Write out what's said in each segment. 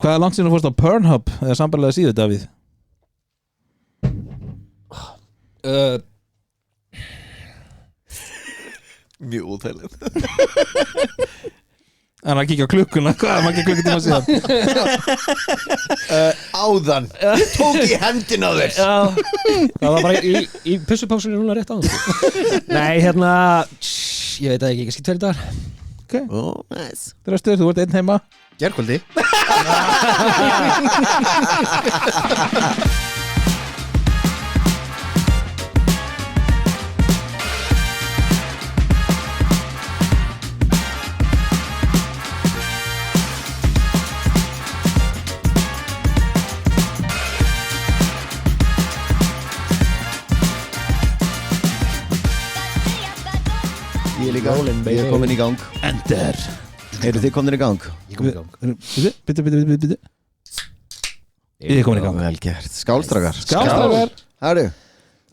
Hvað er langt síðan þú fórst á Pornhub eða sambarlega síðu, Davíð? Mjög úþægilegt Hann að kíkja á klukkuna, hvað er maður ekki klukkutíma síðan? Áðan, ég tók í hendin á þér Það var bara í pussupásunni núna rétt áðan Nei, ég veit að ekki, kannski 2 dagar Ok, nice. Þröstur, þú ert einn heima Gærkvöldi Ég er líka, ég er komin í gang Ender Eru þið komin í gang? Ég kom í gang Bitte Ég er komin í gang Vel gert, skálstrakar Skálstrakar Hæru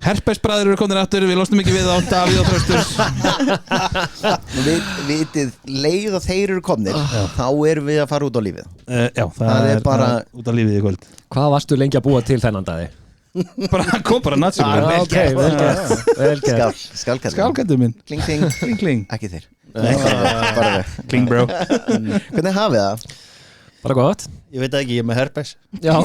Herpesbræður eru komin aftur, við losnum ekki við á Davíð og Þröstur Vitið, leið og þeir eru komnir Þá erum við að fara út á lífið Já, það er bara út á lífið í kvöld Hvað varstu lengi að búa til þennan dagi? Bara, kom bara natsjúkur Vel gert Skálkættur minn Kling, kling, Kling, kling ekki þeir Bara við Kling, bro Hvernig hafið það? Bara gott Ég veit ekki, ég er með herpes Já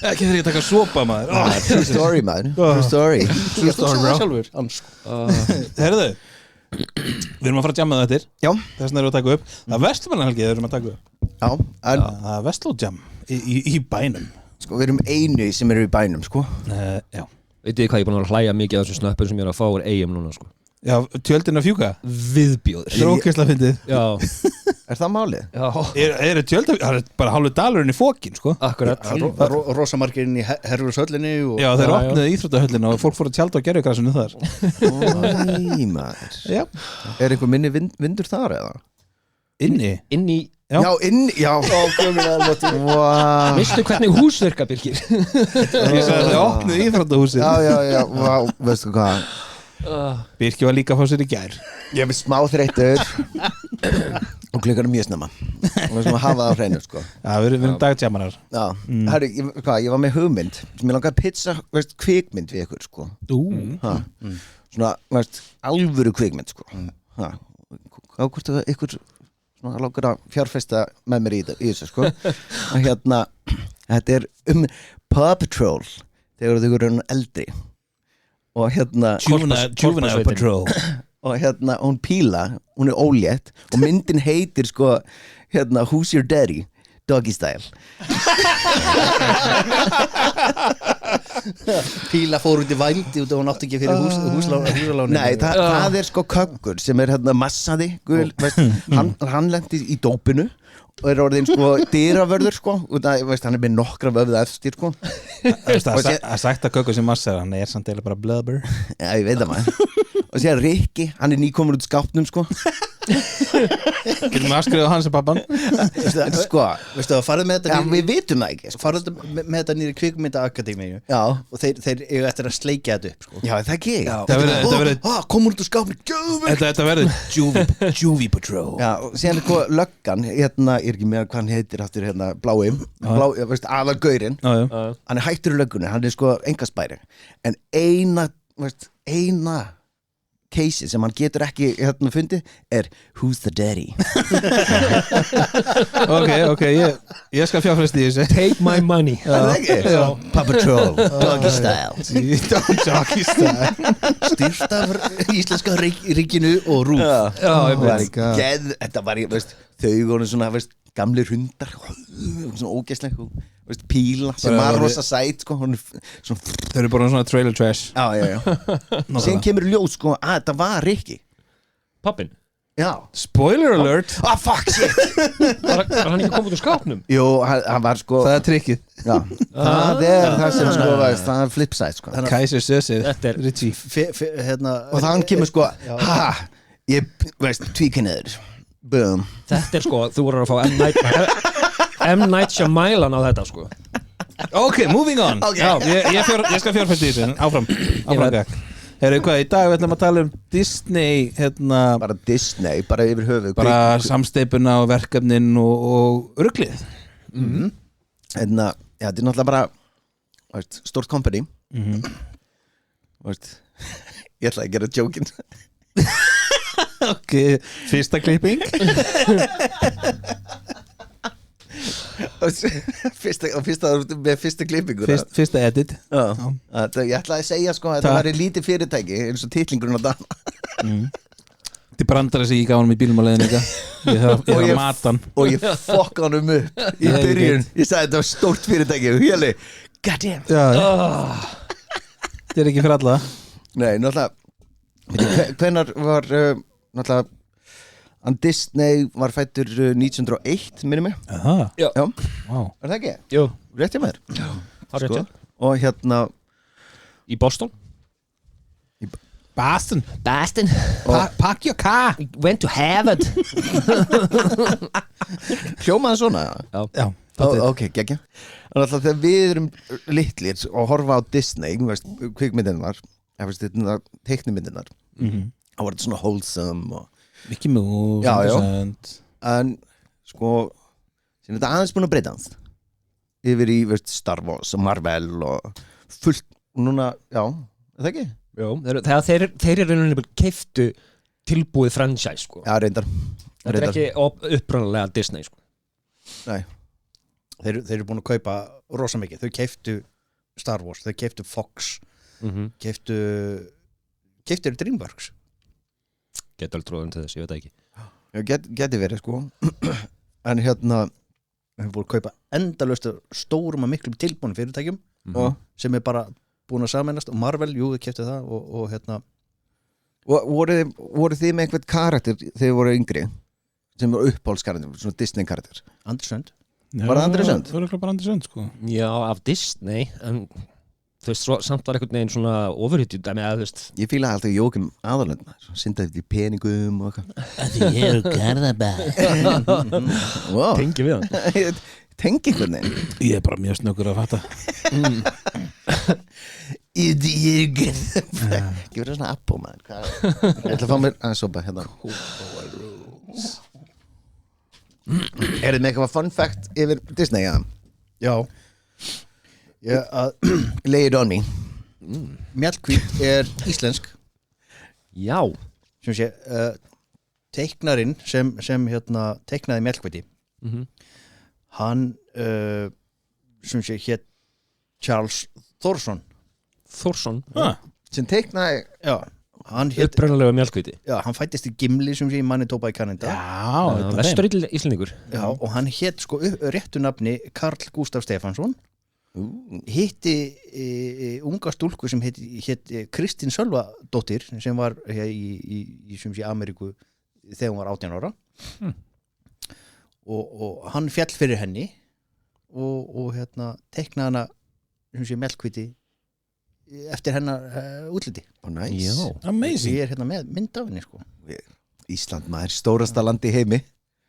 Ekki þegar ég taka sopa maður True story man True story Ég stóð það sjálfur Herðu Við erum að fara að jamma þetta Já Þess vegna erum við að taka upp Það er Vesturmannahelgi við erum að taka upp Já, en Það er Vestlójam í bænum sko við erum einu sem eru í bænum sko Já Veitu þið hvað ég er búin að hlæja mikið af þessum snöppum sem ég er að fá úr eigum núna sko Já, tjöldin að fjúka Viðbjóður Strókisla fyndið Já Er það málið? Já Er tjöldin, það er bara hálfu dalurinn í fókin sko Akkurat Rosamarkir inn í Herfurshöllinni Já, þeir opnuðu íþróttahöllina og fólk fór að tjálta á gerjugrasinu þar Í maður Já Er einhver minni vindur þar eða? Inni Inn í Já, inn, já wow. Veistu hvernig hús virka, Birgir? Ég sagði að þau opnuðu íþróttahúsið Já, wow, veistu hvað Birki var líka að fá sér í gær Ég er með smá þreyttur og klukkan er mjög snemma og við sem að hafa það á hreinu sko Já, við erum dagtjamarar Já, herru, ég var með hugmynd sem ég langaði að pizza, veist, kvikmynd við ykkur sko Svona, veist, alvöru kvikmynd sko Hvað hvort að ykkur svona langar að fjárfesta með mér í þessu sko og hérna, þetta er Paw Patrol þegar þau eru eldri og hérna Juvenile Patrol og hérna hún Píla, hún er ólétt og myndin heitir sko hérna Who's Your Daddy? Doggy Style Píla fór út í vældi og hún átti ekki fyrir húsaláni Nei, það er sko köggur sem er hérna massaði hann lendi í dópinu og er orðin sko dyravörður sko og það, veist, hann er með nokkra vöfða eftir sko að sagt að kökku sem massa hann er samt eða bara blubber Já, ég veit það maður og sér Rikki, hann er nýkomur út skápnum sko getum við aðskrifa hans og pappan sko, Veistu að farið með þetta við vitum það ekki sko. Farið með þetta nýri kvikmyndaakademíu Já, og þeir eiga eftir að sleikja þetta upp sko. já, það ekki Komur út úr skápni þetta verður Juvie Patrol Já, og síðan er sko löggan hérna, ég er ekki með hvað hann heitir aftur hérna, blái, veist, aðalgaurinn hann er hættur í löggunni, hann er sko engaspæri en eina case sem hann getur ekki hérna fundið er Who's the Daddy Ok, ég skal fjárfesta í þessu Take my money Paw Patrol, Doggy Style Doggy Style Styrt af íslenska ríkinu og rúf Þetta var, veist, þau voru svona, veist, gamlir hundar svona ógeðsleg veist, Píla sem var rosa sæt sko, þau eru bara svona trailer trash já Sen kemur ljós sko að þetta var Rikki Pappin Já Spoiler alert fuck shit Var hann ekki komið úr skápnum? Jú, hann var sko það er trikkið Já, það er það sem sko veist, það er flipside sko Kaiser Sösir Richie og þann kemur sko ég veist tvíkinniður boom Þetta er sko, þú voru að fá M. Night Shyamalan á þetta sko Ok, moving on Okay. ég skal fjárfesta í þessu áfram gakk Herru, hvað, í dag við ætlum að tala Disney Bara Disney, bara yfir höfuð bara samsteipuna og verkefnin og ruglið já, þetta er náttúrulega bara stórt company ég ætla að gera jokin Ok, fyrsta klipping fyrsta klippingur Fyrsta edit ég ætla að segja sko að þetta væri lítið fyrirtæki eins og titlingurinn á Dana Þetta brandara sig í gáðanum í bílum á leiðin Ég þarf matan og ég fokka hann upp í byrjun ég sagði þetta var stórt fyrirtæki og hérli, god damn Þetta er ekki fyrir alla nei, náttúrulega hvenær var náttúrulega Disney var fættur 1901 minnum mig Já. Wow. Er það ekki? Jú, Rétt hjá mér sko. og hérna Í Boston Boston Pack your car Went to Harvard hljómaði svona Já, ok, geggja Þannig að þegar við erum litlir og horfa á Disney kvikmyndirnar teiknumyndirnar þá var þetta svona wholesome og Mickey Mouse Já. En sko sem þetta aðeins búin að breytast yfir í Star Wars og Marvel og fullt núna, já, er það ekki? Jú, þegar þeir eru rauninni keiftu tilbúið franchise sko. Já, reyndar Þetta er ekki upprunalega Disney sko. Nei, Þeir eru búin að kaupa rosa mikið. Þau keiftu Star Wars, þau keiftu Fox, keiftu Dreamworks. Getur alveg tróðum til þess, ég veit það ekki. Já, geti verið sko en hérna Þau eru búin að kaupa endalaust stórum og miklum tilbúnum fyrirtækjum og sem er bara búin að sameinast og Marvel, jú, þau keiftu það og hérna voru þið með einhvern karakter þegar þið voru yngri sem var uppáhaldskarakter, svona Disney karakter Andersund. Var það Andri Sönd? Það var bara Andri Sönd sko Já, af Disney en þú veist, samt var einhvern veginn svona ofurhytju dæmi að þú veist Ég fílaði alltaf Jókim Aðalönd syndaði í peningum og eitthvað Því ég er Garðabæ wow. tengi við hann Tengi einhvern veginn Ég er bara mjög snöggur að fatta Ég er Garðabæ Gjör það svona appó maður Ég ætla að fá mér aðeins sopa hérna Er þið með eitthvað fun fact yfir Disney, já? Lay it on me Mjallhvít er íslensk Já, sem sé teiknarinn sem hérna teiknaði Mjallhvíti hann sem sé hét Charles Thorsson sem teiknaði já, hann hét upprunalega mjallhvíti já, hann fættist í Gimli sem sé í Manitoba í Kanada Vestur Íslendingur já, og hann hét sko réttu nafni Karl Gustaf Stefansson hitti unga stúlku sem hét Kristín Sölvadóttir sem var í sem sé Ameríku þegar hún var 18 ára og hann fjall fyrir henni og hérna teiknaði hana sem sé Mjallhvíti eftir hennar útliti nice. Amazing ég er hérna með mynd af henni sko Ísland maður, stórasta land í heimi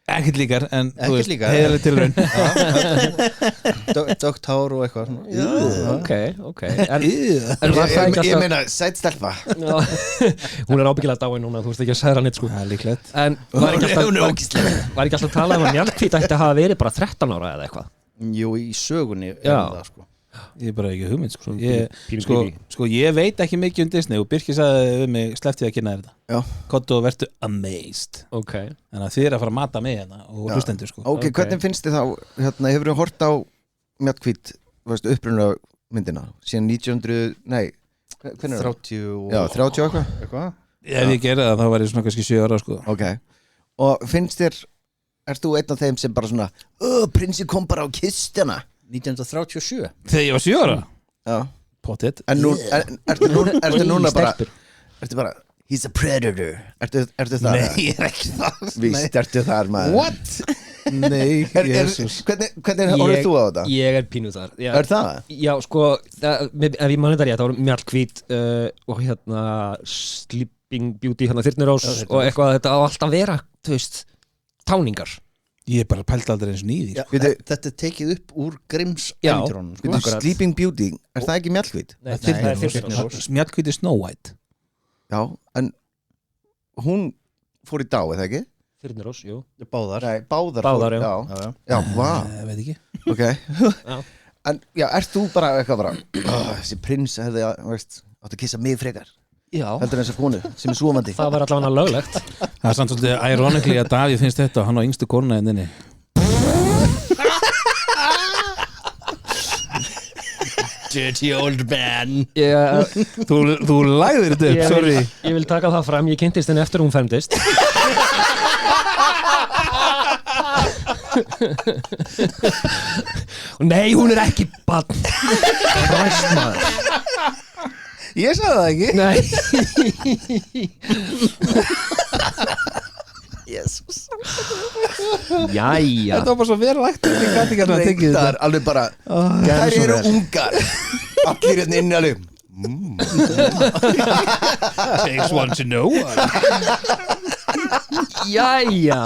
Ekkert líkar en Ekkert líkar. heiðarleg tilraun dögt hár og eitthvað svona. Ok En var það ekki Ég alltaf meina, sætt stelpa Hún er ábyggilega dáin núna, þú veist ekki að særa neitt sko Það er líklegt En var ekki Hún er alltaf að tala um að mjallhvít ætti að hafa verið bara 13 ára eða eitthvað jú, í sögunni Já. það sko Ég er bara ekki hugmynd sko. Pínu sko ég veit ekki mikið Disney og Birkir sagði við mig sleppti að kynna þér þetta Já. Kottu og vertu amazed Ok Þannig að þið er að fara að mata mig hérna og hlustendur sko Ok, hvernig finnst þið þá hérna, hefur þið hort á Mjallhvít upprunna myndina síðan 1900, nei hvernig er það? 30 Já, 30 og eitthvað Ef ég gerði það þá var ég svona kannski 7 ára sko Ok, og finnst þér ert þú einn af þeim sem bara svona prinsi kom bara á kistuna 1937 Þegar ég var 7 ára? Já Pottet En nú, ertu núna bara ertu bara, he's a predator ertu það? Nei, ég er ekki það Víst, ertu þar maður What? Nei, Jesus Hvernig horfður þú á þetta? Ég er pínu þar Er það? Já, sko, ef ég manni það rétt, það var mjallhvít og hérna Sleeping Beauty, hérna Þyrnirós og eitthvað, þetta á alltaf að vera, þú veist, táningar Ég er bara pælt aldrei eins og nýði Já, sko. þetta er tekið upp úr Grimms Já. ævintýrunum, sko. Sleeping Beauty, er það ekki Mjallhvít? Nei, það er Þyrnirós Smjallhvíti Snow White Já, en hún fór í dag, eða ekki? Þyrnirós, jú Báðar Nei, báðar Báðar, fór, já. Já, vá, Ég veit ekki ok Já. En, já, ert þú bara eitthvað bara þessi prins hefði, veist átt að kissa mig frekar Já, heldur en þessa konu sem er svofandi það var allavega löglegt Það er samt svolítið ironically að Davíð finnst þetta og hann á yngstu konuna en þinni Dirty old man Þú lagðir þetta upp, sorry Ég vil taka það fram, ég kynntist henni eftir hún fermdist Nei, hún er ekki barn Ræstmaður Ég sagði það ekki Nei Jesus Jæja Þetta var bara svo verðlægt Ég gæti ekki að tekið Reyndar, þetta alveg bara þær eru ungar allir hérna inni alveg Takes one to know Jæja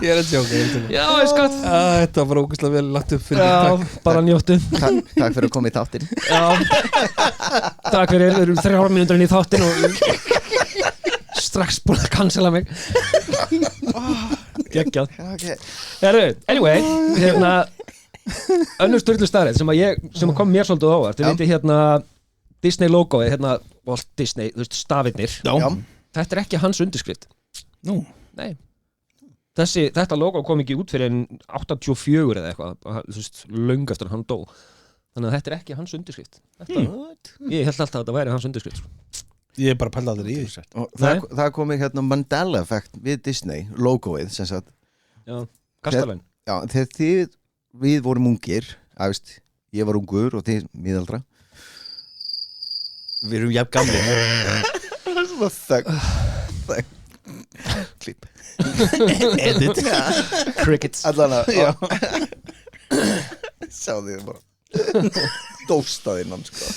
Ég er að tjóka Já, ég skatt Þetta var bara ógeðslega vel lagt upp fyrir Já, takk bara njóttu Takk fyrir að koma í þáttin Já Takk fyrir, við erum 3 mínútur inn í þáttin og strax búin að cancela mig Geggjað okay. Herru, anyway hérna, önnur styrlu staðræð sem að kom mér svolítið á óvart þið veitir hérna Disney logoið hérna, Walt Disney, þú veist, stafirnir Já. Þetta er ekki hans undirskrift Nú Nei Þetta logo kom ekki út fyrir en 84 eða eitthvað þú veist, löng eftir hann dó þannig að þetta er ekki hans undirskrift Ég held alltaf að þetta væri hans undirskrift Ég er bara að pæla allir í þessu Og það komið hérna Mandela effekt við Disney logoið sem sagt Já, Kastalan Já, þegar við vorum ungir veist, ég var ungur og þið miðaldra Við erum jafn gamli Svona þögg Klipp Edit Crickets Allan að Sjá því bara Dóstaði innan sko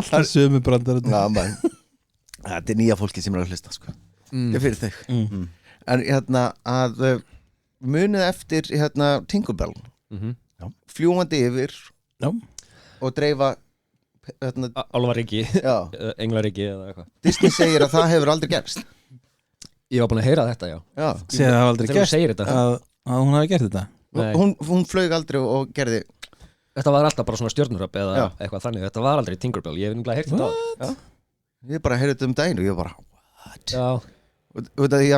Alltaf sömu brandar Já, man Þetta er nýja fólki sem er að hlusta sko Ég fyrir þig En hérna að munið eftir hérna Tinkerbell fljúandi yfir Já. og dreifa hérna, Álfaríki, já, Englaríki eða eitthvað Disney segir að það hefur aldrei gerst Ég var búin að heyra þetta, já Já, Segði það hafa aldrei Þegar hún gerst segir þetta að hún hafi gert þetta Nei. hún flög aldrei og gerði Þetta var alltaf bara svona stjörnuröp eða Já. eitthvað þannig Þetta var aldrei Tinkerbell, ég hef nefnilega heyrt þetta á Ég bara heyrði þetta daginn og ég bara Já, og þetta ég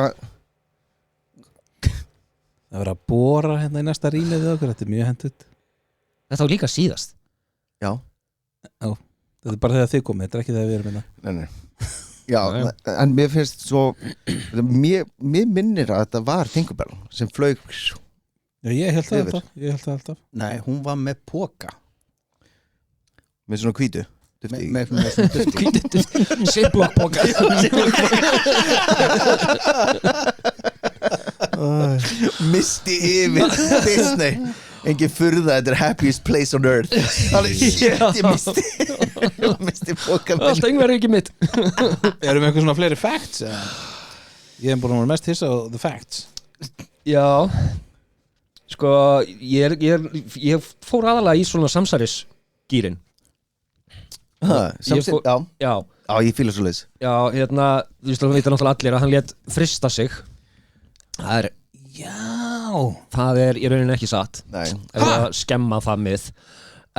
Það verið að bóra hérna í næsta rýmið við okkur Þetta er mjög hendut þetta var líka síðast Já, Þetta er bara þegar þið komið, þetta er ekki þegar við erum hérna nei Já, Já. en mér finnst svo mér minnir að þetta var Tinkerbell sem flög Já, ég held það Yfir. alltaf Nei, hún var með póka með svona hvítu dufti í. með svona dufti Ziplock-poka misti yfir Disney engin furða, þetta er happiest place on earth alveg shit, ég misti bókan Allt Englaríki mitt Erum við eitthvað svona fleiri facts? eða? Ég hef búin að vera mest hissa á the facts Já Sko, ég fór aðalega í svona samsærisgýrin Ég fór- já, Já, já, ég fíla svo leis já, hérna Þú veist, það veit náttúrulega allir að hann lét frista sig Það er í rauninni ekki satt nei, Ef það skemma það mið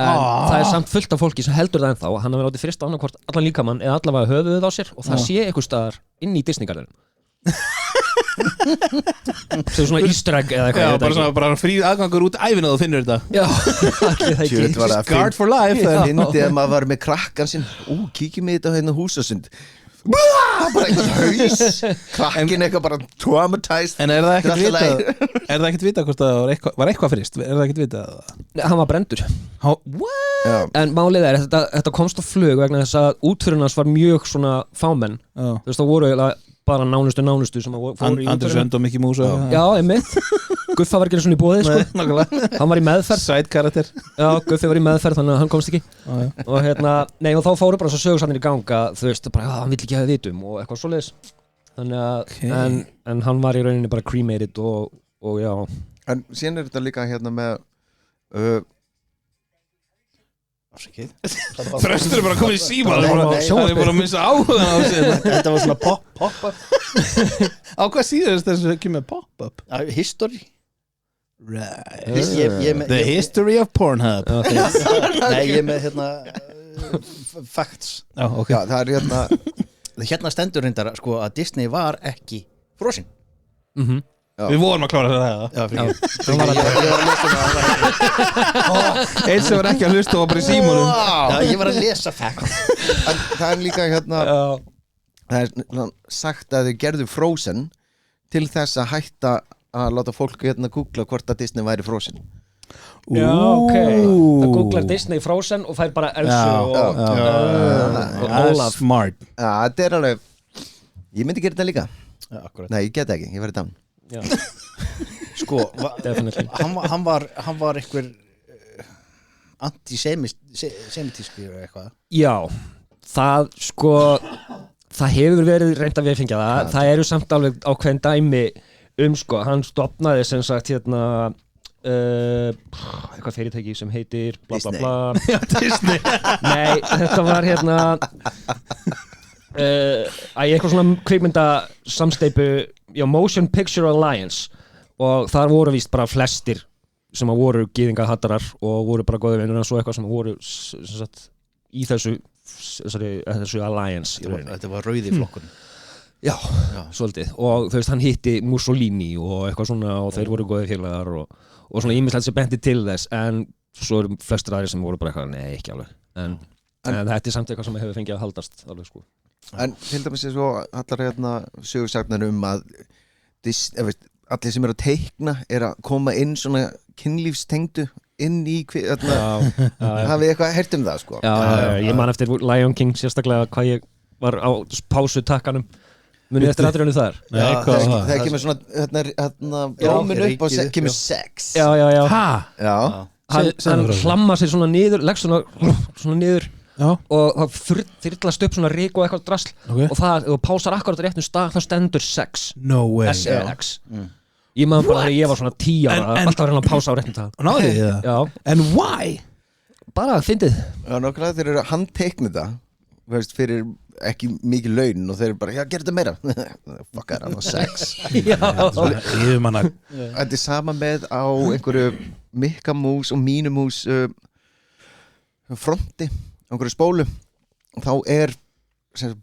En það er samt fullt af fólki sem heldur það ennþá Hann hafi látið frista annarkvort allan líkamann eða allavega höfuðið á sér og það sé einhvers staðar inn í Disneygarðin sem svona easter egg eða eitthvað, Já, ég veit bara, ekki. svona, bara frí aðgangur út æfina og þú finnur þetta Já, allir það Tjöld ekki var það Guard for life það hindi að maður var með krakkan sinn kíkjum við þetta á hérna húsasund bara einhvern haus krakkin eitthvað bara traumatized En er það ekkert Þetta er vitað allt í Er það ekkert vitað hvort það var eitthvað frist? Er það ekkert vitað? Nei, hann var brendur What? Já, En málið er, þetta komst á flug vegna þess að útfyririnn hans var mjög svona fámenn Já. Þú veist, það voru eiginlega bara nánustu sem að fóru í Andri Sönd og Mickey Mouse og- Já, einmitt Guffa var ekki einu svona í boði, sko Nákvæmlega Hann var í meðferð Side karakter Já, Guffi var í meðferð þannig að hann komst ekki Já, já. og hérna, nei og þá fóru bara svo sögursannir í ganga þú veist, bara, hann vill ekki hafa vitum og eitthvað svoleiðis þannig að, Okay. en hann var í rauninni bara cremated og já, en síðan er þetta líka hérna með Þröstur er bara komið í síma Það Nei, er bara að missa áhuga á sig Þetta var svona pop-up Á hvað síðast þessu kemur pop-up? History Right ég The history of Pornhub Nei, ég með facts Já, ok Já, það er Hérna stendur reyndar sko að Disney var ekki frosin Við vorum að klára þetta Já, fyrir Það var að Ég var að lesa Eins sem var ekki að hlusta og bara í símunum Já, ég var að lesa facts En það er líka það er sagt að þau gerðu Frozen til þess að hætta að láta fólk googla hvort að Disney væri Frozen. Já, ok Það googlar Disney Frozen og fær bara Elsu og Olaf Smart Já, þetta er alveg Ég myndi gera þetta líka. Akkurat Nei, ég get ekki, ég verði down. Sko, Definitely hann var einhver antisemitísku eitthvað Já, það sko það hefur verið reynd að viðfengja það eru samt alveg ákveðin dæmi sko, hann stofnaði sem sagt eitthvað fyrirtæki sem heitir bla bla bla Já, Disney Nei, þetta var eitthvað svona kvikmynda samsteypu Motion Picture Alliance og þar voru víst bara flestir sem að voru gyðingahattarar og voru bara góðir vinnur en svo eitthvað sem voru sem sagt, í þessu alliance í rauninni. Þetta var rauði flokkun Já, svolítið og þú veist hann hitti Mussolini og eitthvað svona og þeir voru góðir félagar og svona ýmislegt sem benti til þess en svo eru flestir aðrir sem voru bara eitthvað nei, ekki alveg en þetta er samt eitthvað sem hefur fengið að haldast alveg sko En til dæmis er svo allar sögursagnar að allir sem eru að teikna er að koma inn svona kynlífstengdu inn í hafið eitthvað heyrt það sko Já, ég man eftir Lion King sérstaklega hvað ég var á pásutakkanum munið eftir aðrjónu þar það kemur svona blómin upp og kemur sex Já Já Hann hlamma sér svona niður legg svona niður og það þyrlast upp svona rík og eitthvað drasl og það, og pásar akkurat réttum stað þá stendur sex No way S-E-X Ég maður bara þegar ég var svona 10 ára alltaf var hann að pása á réttum stað Og náði þið það? Já En why? Bara fyndið Já, nokkらþeir eru að handteikna það fyrir ekki mikið laun og þeir eru bara, já, gerðu þetta meira Fuck er hann á sex Þetta er sama með á einhverju Mikka Mús og Mínu Mús fronti einhverju spólu og þá er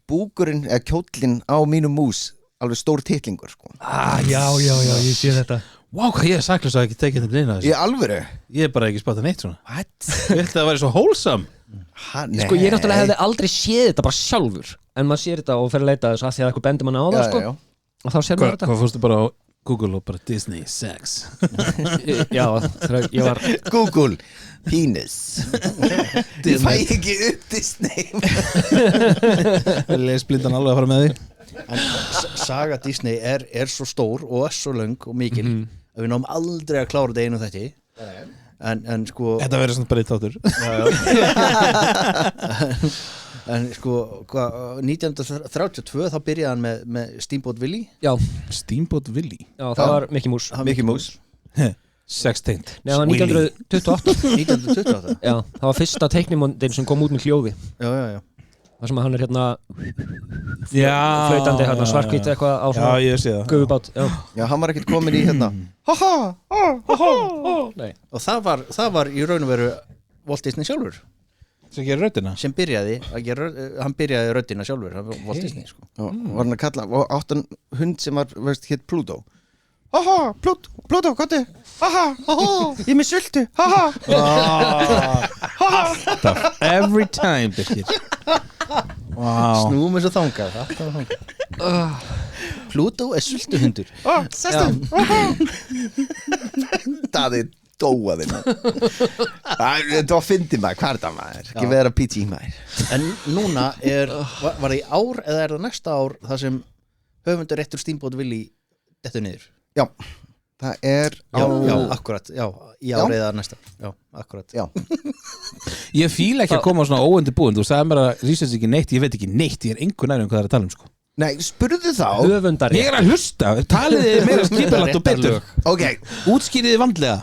búkurinn eða kjóllinn á Mínu Mús alveg stór titlingur sko. Já, ég sé þetta Vá, hvað ég er saklaus að ekki tekið þetta inn að Í alvöru? Ég er bara ekki spátt að neitt svona What? Ég held að það væri svo wholesome Sko ég náttúrulega hefði aldrei séð þetta bara sjálfur en maður sér þetta og fer að leita þess að því að eitthvað bendur manna á það sko og þá sér maður þetta Hvað fórstu bara á Google og bara Disney sex Já, þegar ég var Google penis Ég fæ ekki upp Disney Lesblindan alveg að fara með því En saga Disney er svo stór og er svo löng og mikil að við náum aldrei að klára þetta einu þetta en sko Þetta verður svona bara eitt þáttur En sko 1932 þá byrjaði hann með Steamboat Willie Já, Steamboat Willie já það var Mickey Mouse Mickey Mouse Sextaint Nei, það var 1928 1928 Já, það var fyrsta teiknimondin sem kom út með hljóði Já Það sem að hann er Flautandi svartkvít eitthvað á svona ég sé það gufubát Já, hann var ekkert komin í Nei. Og það var í raun og veru Walt Disney sjálfur Sem gerir röddina sem byrjaði hann byrjaði röddina sjálfur Walt Disney sko. Var hann að kalla og áttan hund sem var hitt Pluto Pluto, hvað er ég er með sultu Alltaf Every time Birkir Wow Snúum eins og þangað Pluto er sultuhundur Það er dóaði þetta var fyndið maður, hvað er það maður ekki vera PG maður En núna var það í ár eða er það næsta ár það sem höfundur réttur Steamboat Willie dettur niður Já, það er Já, akkurat, í ár eða næsta Já, akkurat Ég fíla ekki að koma svona óundi búin Þú sagði mér að research ekki neitt Ég veit ekki neitt, ég er einhver nær hvað það er að tala sko. Nei, spurðu þá Höfundari Ég er að hlusta, taliði meira skipulagt og betur Ok, Útskýriði vandlega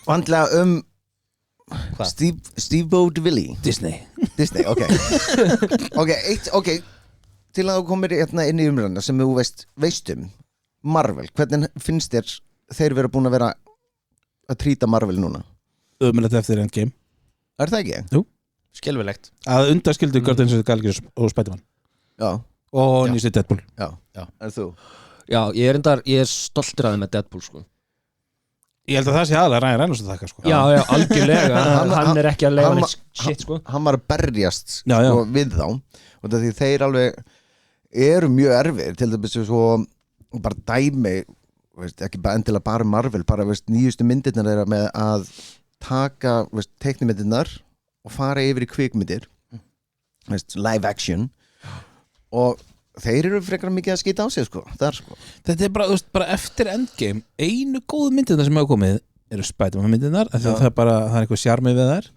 vandlega Steve Boudvilly Disney ok ok, til að þú komir hérna inn í umræðina sem þú veistum Marvel, hvernig finnst þér þeir vera búin að vera að trýta Marvel núna? Ömulegt eftir Endgame Er það ekki? Jú Skelfilegt Að undaskildu Guardians of the Galaxy og Spider-Man Já, Og nýstu Deadpool já, er þú? Já, ég er stoltur að þeim með Deadpool sko. Ég held að það sé aðlega Ryan Reynolds að þakka sko. Já, algjörlega Hann er ekki að leifa neitt shit sko. Hann var að berjast Já, já. sko, við þá og því þeir alveg eru mjög erfir til dæmis svo bara dæmi ekki bara endilega bara Marvel bara nýjustu myndirnar þeirra með að taka teiknimyndirnar og fara yfir í kvikmyndir live action og þeir eru frekar mikið að skýta á sig sko. Þetta er bara, bara eftir Endgame einu góðu myndirnar sem hafa komið eru Spider-Man myndirnar það er eitthvað sjarmi við þær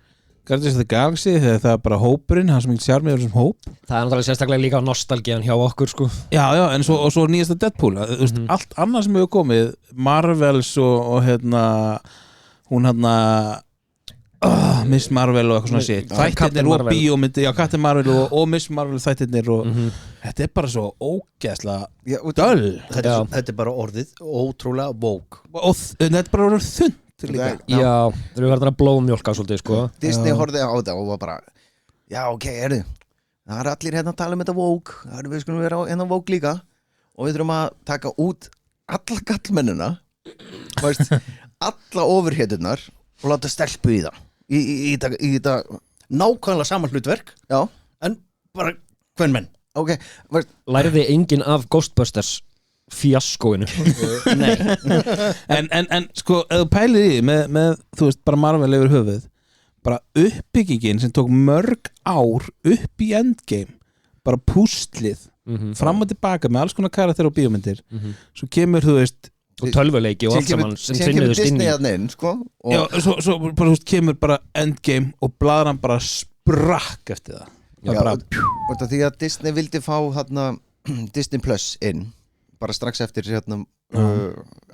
Guardians of the Galaxy þegar það er bara hópurinn hann sem ekki sjarmi við þessum hóp Það er náttúrulega sérstaklega líka nostalgían hjá okkur sko. Já, en svo nýjasta Deadpool allt annað sem hefur komið Marvels og hérna hún hérna Miss Marvel og eitthvað svona shit þættirnir og bíómyndi, Captain Marvel og Miss Marvel þættirnir og þetta er bara svo ógeðslega döl Þetta er bara orðið ótrúlega woke og þetta er bara orðið þund líka. Já, þeir eru verið að blóðmjólka svolítið sko. Disney horfði á þetta og var bara já ok, það er allir hérna að tala um þetta woke við skulum vera hérna woke líka og við þurfum að taka út alla gallmennina alla ofurhéturnar og láta stelpu í það í þetta nákvæmlega saman hlutverk já. En bara hvern menn okay. Læriði enginn af Ghostbusters fjaskóinu Nei en sko, ef þú pælir í með þú veist, bara Marvel yfir höfuð bara uppbyggingin sem tók mörg ár upp í Endgame bara púslið fram og tilbaka með alls konar karakter og bíómyndir svo kemur, þú veist og tölvuleiki og allt saman sem tvinnuðust inn í sko, já, svo bara, þú veist, kemur bara Endgame og blaðran bara sprakk eftir það bara, því að Disney vildi fá hérna, Disney Plus inn bara strax eftir hérna,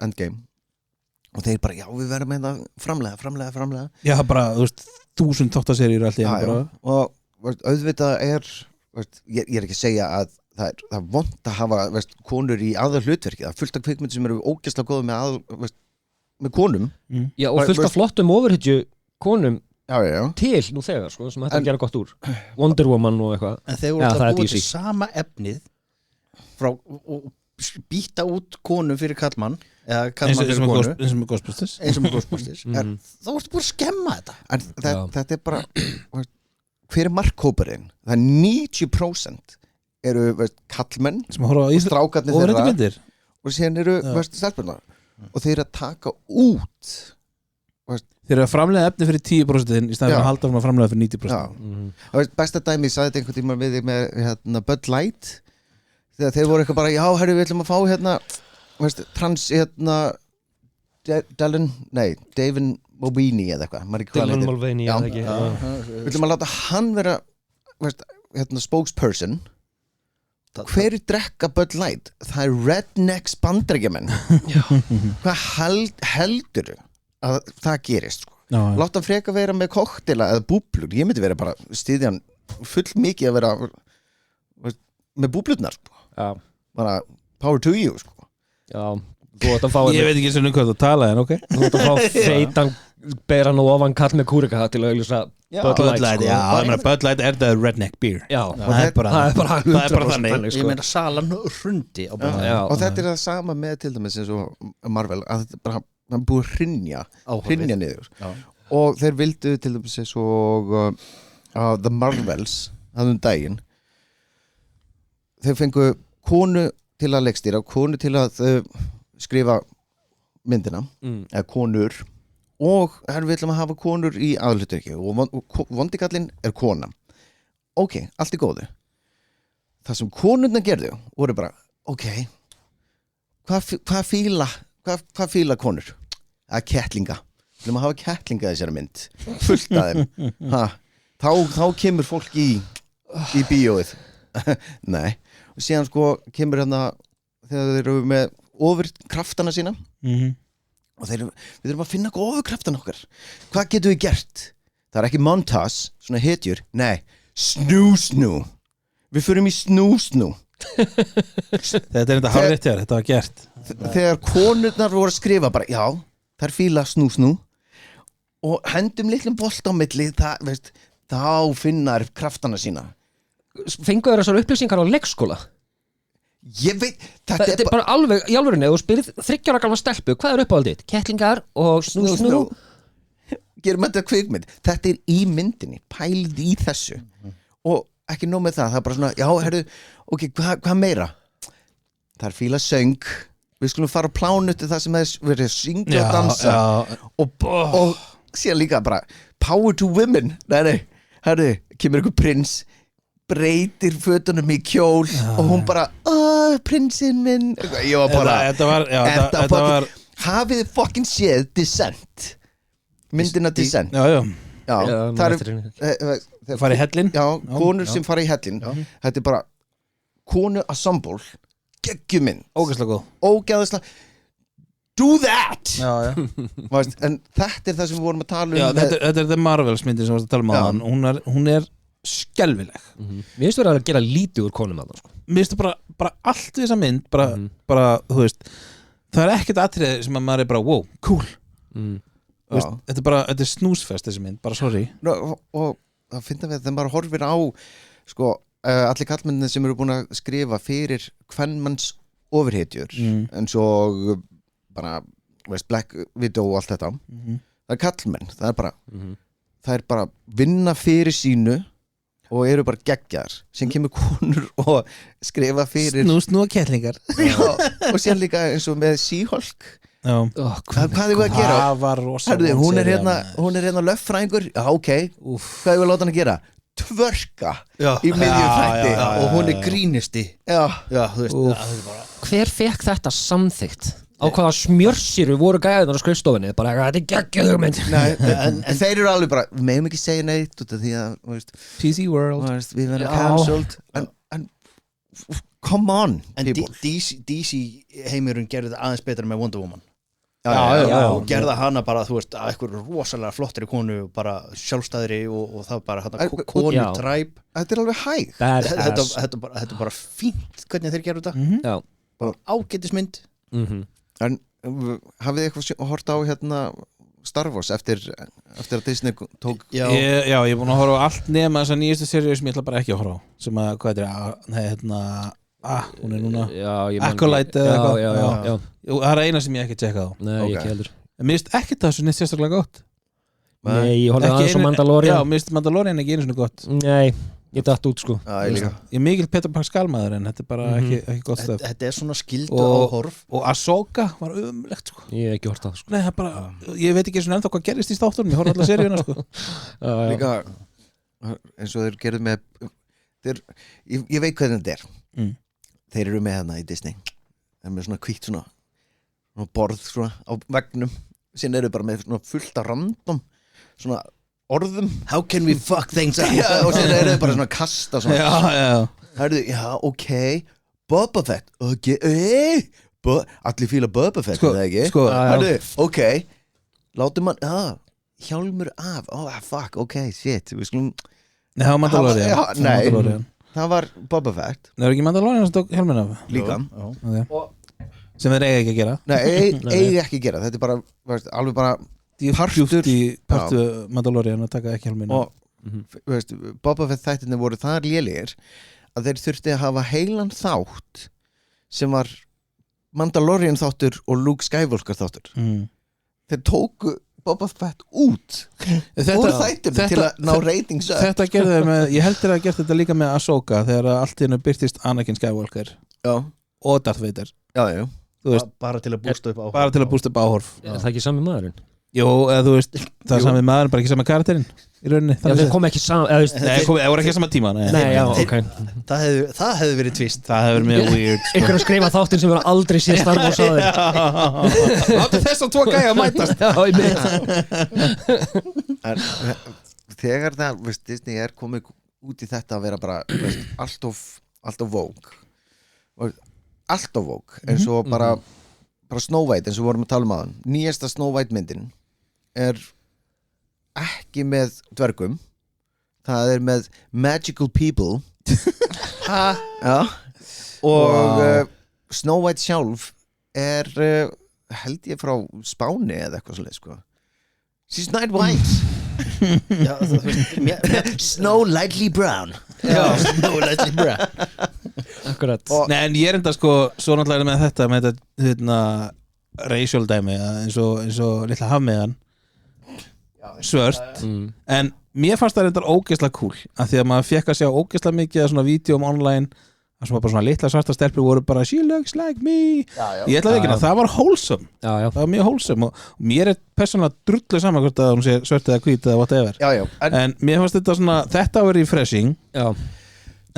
Endgame og þeir bara, já við verðum með það framlega já bara, þú veist, 1000 þáttaseríur allt í einu bara og auðvitað ég er ekki að segja að það er vont að hafa konur í aðal hlutverki það er fullt af kvikmyndir sem eru ógeðslega góð með konum Já, og fullt af flottum ofurhetju konum já. til nú þegar sko, sem þetta gera gott úr Wonder Woman og eitthvað En þeir voru alltaf búið til sama efnið frá og býta út konu fyrir kallmann eða kallmann fyrir konu eins og með Ghostbusters þá ertu búið að skemma þetta en þetta er bara hver er markhóparinn? Það er 90% eru kallmenn sem horfa á strákarnir þeirra og síðan eru stelpurnar og þeir eru að taka út þeir eru að framlega efni fyrir 10% í staðan fyrir að halda að framlega fyrir 90% besta dæmi, ég sagði þetta einhvern tíma við með hérna, Bud Light þegar þeir voru eitthvað bara, já herru við ætlum að fá hérna trans hérna Davin Mulvaney eða eitthvað Dylan Mulvaney eða ekki við ætlum að láta hann vera hérna, spokesperson hver drekka Bud Light? Það er rednecks bandaríkjamenn hvað heldur að það gerist sko? Láta freka vera með koktela eða búblur, ég myndi vera bara stiðjan full mikið að vera með búblurnar sko. bara power to you sko. Já, þú ætti að fá ég veit ekki sem hvað þú tala en ok þú ætti að fá feitan bera nú ofan kall með kúrika til að auglýsa Bud Light sko. Bud Light er the redneck beer Já, það er bara þannig Ég meina salan hrundi á Bud Light og þetta er það sama með til dæmis eins og Marvel að þetta bara hann búið að hrynja niður og þeir vildu til dæmis eins og The Marvels hafðum daginn þeir fengu konu til að leikstýra konu til að skrifa myndina eða konur og við ætlum að hafa konur í aðalhlutverki og vondikallinn er kona ok, allt í góðu það sem konurna gerðu voru bara ok hvað fíla konur að kettlinga við ætlum að hafa kettlinga þessari mynd fullt af þeim þá kemur fólk í bíóið nei og síðan sko kemur hérna þegar þeir eru með ofurkraftana sína og við þurfum að finna ofurkraftana okkar hvað getum við gert það ekki montage, svona hetjur nei, snú við förum í snú Þetta er þetta hárrétt hjá þér, þetta var gert þegar konurnar voru að skrifa bara, já, þær fíla snú og hendum litlum bolt á milli það, veist, þá finnar kraftana sína Fengu þér þessar upplýsingar á leikskóla? ég veit, Þetta er bara alveg, í alvörunni, ef þú spyrir 3 ára gamla stelpu, hvað er uppáhaldið þitt? Kettlingar og snú gerum þetta kvikmynd, þetta er í myndinni pælið í þessu og ekki nóg með það er bara svona, já, herru ok, hvað meira? Það er fíla söng við skulum fara á plánu til það sem er verið að syngja og dansa og síðan líka bara power to women, nei, herru kemur ykkur prins breytir fötunum í kjól og hún bara, prinsinn minn ég var bara, Þetta var hafið þið fucking séð Descent myndina Descent Já, það er það fari í hellin já, konur sem fara í hellin þetta er bara konu ensemble geggjuminn, Ógeðslega góð ógeðslega do that Já Veist, en þetta er það sem við vorum að tala um Já, þetta er The Marvels myndin sem við varst að tala um áðan hún er skelfileg Mér finnst verið að gera lítið úr konum að það sko. Mér finnst bara allt við þessa mynd bara, þú veist það er ekkert atriði sem að maður er bara wow, cool veist, þetta er snúsfest þessi mynd, bara sorry og það finna við þegar maður horfir á sko, allir kallmennir sem eru búin að skrifa fyrir kvenmanns ofurhetjur eins og bara veist, Black Widow og allt þetta það er kallmenn, það er bara vinna fyrir sínu og eru bara geggjar sem kemur konur og skrifa fyrir snú og kettlingar og sér líka eins og með She-Hulk hvað er við að gera? Það var rosa hún er hérna löffræðingur já ok, hvað er við að láta hann að gera? Tvörka í miðjum þætti og hún er grínisti já, þú veist Hver fekk þetta samþykkt? Á hvaða smjörsýru voru gæðunar á skrifstofinni bara, þetta er geggjöð hugmynd en þeir eru alveg bara, við megum ekki segja neitt út af því að, veist, PC World við verðum cancelled en come on en people DC heimurinn gerði það aðeins betra með Wonder Woman já. og gerða hana bara, þú veist, að eitthvað rosalega flottri konu, bara sjálfstæðri og það bara hana konu træp þetta er alveg hæg þetta er bara fínt hvernig þeir gerðu þetta bara ágætismynd en hafið þið eitthvað hort á hérna Star Wars eftir að Disney tók ég er búin að horfa á allt nema þessa nýjastu seríu sem ég ætla bara ekki að horfa á sem að, hvað er hún er núna Acolyte eða eitthvað það er eina sem ég ekki tjekka á Nei, ekki heldur mér finnst ekkert það svo neitt sérstaklega gott Nei, ég horfði aðeins á Mandalorian Já, mér finnst Mandalorian ekki einu svona gott Nei, ég datt út sko ég er mikil Peter Pascal maður en þetta er bara ekki gott stöf þetta er svona skildu áhorf og Ahsoka var ömulegt sko Ég hef ekki hort á það sko Nei, það bara, ég veit ekki svona ennþá hvað gerist í státtunum ég horfði alla seríuna sko líka eins og þeir gerðu með ég veit hvernig þetta er þeir eru með hérna í Disney þeir eru með svona hvítt svona borð svona á vegnum síðan eru bara með svona fullt af random svona orðum how can we fuck things up og síðan eru þau bara svona kasta svona Já ok Boba Fett allir fíla Boba Fett Sko, eða ekki sko, ok látum hann hjálmur af fuck, ok, shit við skulum Nei, það var Mandalorian nei, það var Boba Fett Það er ekki Mandalorian sem tók hjálminn af líka sem þeir eiga ekki að gera eiga ekki að gera þetta er bara, veist, alveg bara partur Mandalorian að taka ekki hjálminn og veist, Boba Fett þættinni voru það lélegir að þeir þurfti að hafa heilan þátt sem var Mandalorian þáttur og Luke Skywalker þáttur þeir tóku Boba Fett út úr þættinni til að ná ratings up Þetta gerði þeir með, ég heldur að gert þetta líka með Ahsoka þegar allt í hennu byrtist Anakin Skywalker og Darth Vader bara til að bústa upp áhorf Er það ekki sami maðurinn? Jó, eða þú veist, það er sami maður bara ekki sami karakterinn í rauninni Já, þeir kom ekki saman Nei, það voru ekki sama tíma Nei, já, ok það hefði verið tvist Það hefði verið mjög weird Einhver að skrifa þáttinn sem verður aldrei séð Star Wars áður Láttu þess að tvo gæja að mætast Já, ég mynd þegar það, veist, Disney er komið út í þetta að vera bara, veist, allt of woke eins og bara Snow White eins og við vorum að tala um aðan nýjasta Snow White myndin er ekki með dvergum, það er með magical people. Já. Og Snow White sjálf held ég frá Spáni eða eitthvað svoleiðis sko. She's not white. Já, þú veist, Snow lightly brown. Já, Snow lightly brown. Akkurat. Nei, en ég enda sko, svo náttúrulega með þetta racial dæmi eins og litla hafmiðan svört en mér fannst það reyndar ógeðslega cool af því að maður fekk að sjá ógeðslega mikið af svona vídeóm online það sem var bara svona litla svarta stelpur voru bara she looks like me ég ætlaði ekki að það var wholesome það var mjög wholesome og mér persónulega drullu saman hvort að hún sé svört eða hvít eða whatever en mér fannst þetta svona þetta var refreshing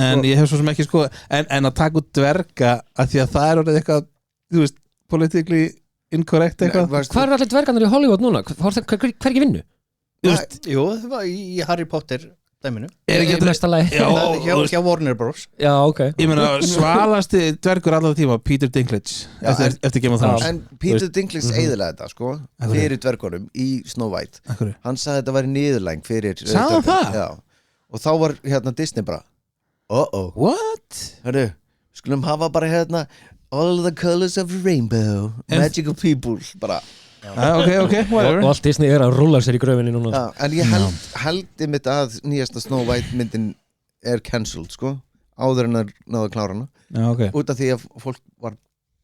en ég hef svo sem ekki sko en að taka út dverga af því að það orðið eitthvað þú veist, politically incorrect eitthvað Hvað eru allir dvergarnir í Hollywood núna? Hver ekki vinnu? Jú, það var í Harry Potter dæminu Er ekki mesta lagi hjá Warner Bros. Já, ok Ég meina, svalasti dvergur allar tíma Peter Dinklage eftir Game of Thrones En Peter Dinklage eyðilega þetta sko fyrir dvergunum í Snow White hann sagði þetta væri niðurlæng fyrir Sagði hann það? Já. Og þá var Disney bara What? Hörru, skulum hafa bara all the colors of the rainbow magical people bara ok, whatever Og allt Disney að rúlla sér í gröfinni núna Já, en ég held einmitt að nýjasta Snow White myndin cancelled sko áður en að náða að klára hana út af því að fólk var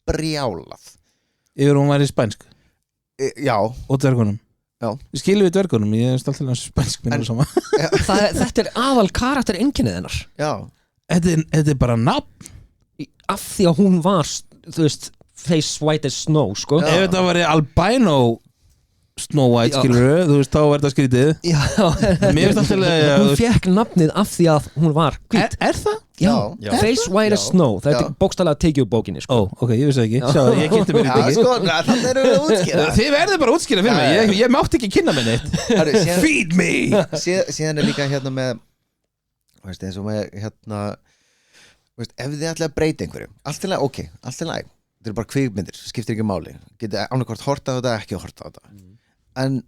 brjálað Yfir hún væri spænsk Já Og dvergunum Skilum við dvergunum, ég er alltaf spænsk minnum sama Þetta er aðal karakter einkennið hennar Já Þetta er bara nafn Af því að hún var, þú veist face white as snow, sko Ef þetta var albino Snow White, skilur þú veist, þá er þetta skrítið Já, Mér finnst alltaf hún fekk nafnið af því að hún var hvít Er það? Já, face white as snow Það er bókstaflega að tekið úr bókinni, sko ok, ég vissi ekki, sjá, ég kynnti mér þetta ekki sko, þannig erum við að útskýra Þið verður bara að útskýra fyrir mig, ég mátti ekki kynna mér neitt Feed me Síðan er líka með veist, eins og með veist, ef þið ætlaði að breyta einhverju allt í lagi, allt í lagi þetta er bara kvikmyndir, skiptir ekki máli getið annarkvort horta á þetta, ekki horta á þetta en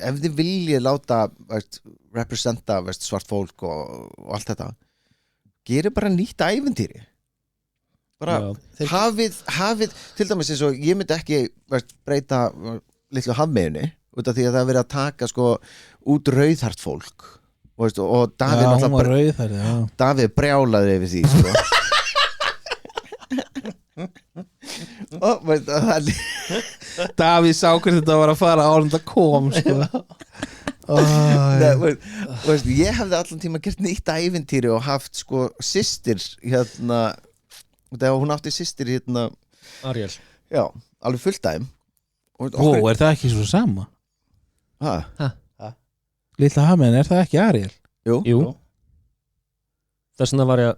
ef þið viljið láta representa svart fólk og allt þetta gerir bara nýtt æventýri bara hafið til dæmis eins og ég myndi ekki breyta litlu hafmeginni út af því að það er verið að taka sko út rauðhart fólk og Davíð náttúrulega Davíð brjálaði yfir því sko. Davíð sá hvernig þetta var að fara á hann það kom sko. Ég hefði allan tíma gert nýtt ævintýri og haft sko systir þegar hún átti systir Ariel já, alveg fullt dæm er það ekki svo sama? Hæ? Lilla Hamen, er það ekki Ariel? Jú. Þess vegna var ég að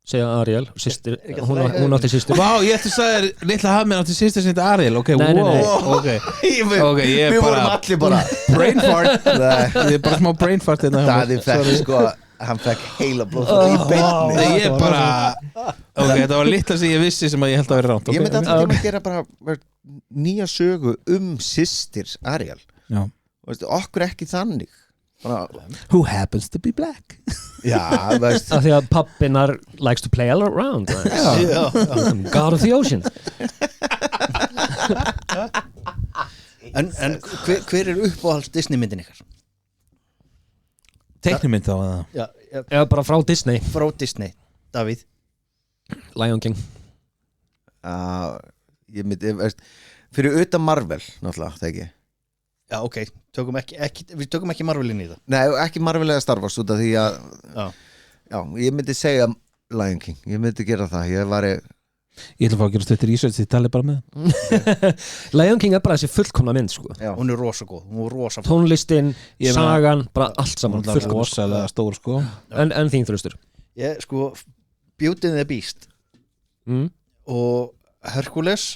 segja Ariel systir, hún átti systir Vá, ég ætti að segja Lilla Hamen átti systir sem þetta Ariel Nei. Ég Við vorum allir bara brain fart Ég er bara smá brain fart Davíð fekk sko hann fekk heila blóð í beinni Ég bara þetta var litla sem ég vissi sem að ég held að vera ránt Ég myndi alltaf að gera bara nýja sögu systir Ariel Já okkur ekki þannig bara, Who happens to be black Já, veist Af því að pappinar likes to play all around God of the ocean En hver er uppáhalds Disney myndin ykkar? Teiknumynd þá Já, bara frá Disney Frá Disney, Davíð Lion King Ég myndi, fyrir utan Marvel náttúrulega, það ekki Já, ok, við tökum ekki Marvel inn í það Nei, ekki Marvel eða Star Wars út af því að já, ég myndi segja Lion King, ég myndi gera það Ég ætla að fá að gera stöttir research þið talið bara með Lion King er bara þessi fullkomna mynd sko. Hún er rosa góð, hún er rosa tónlistin, sagan, bara allt saman rosalega stór sko En þín þröstur? Ég sko, Beauty and the Beast og Hercules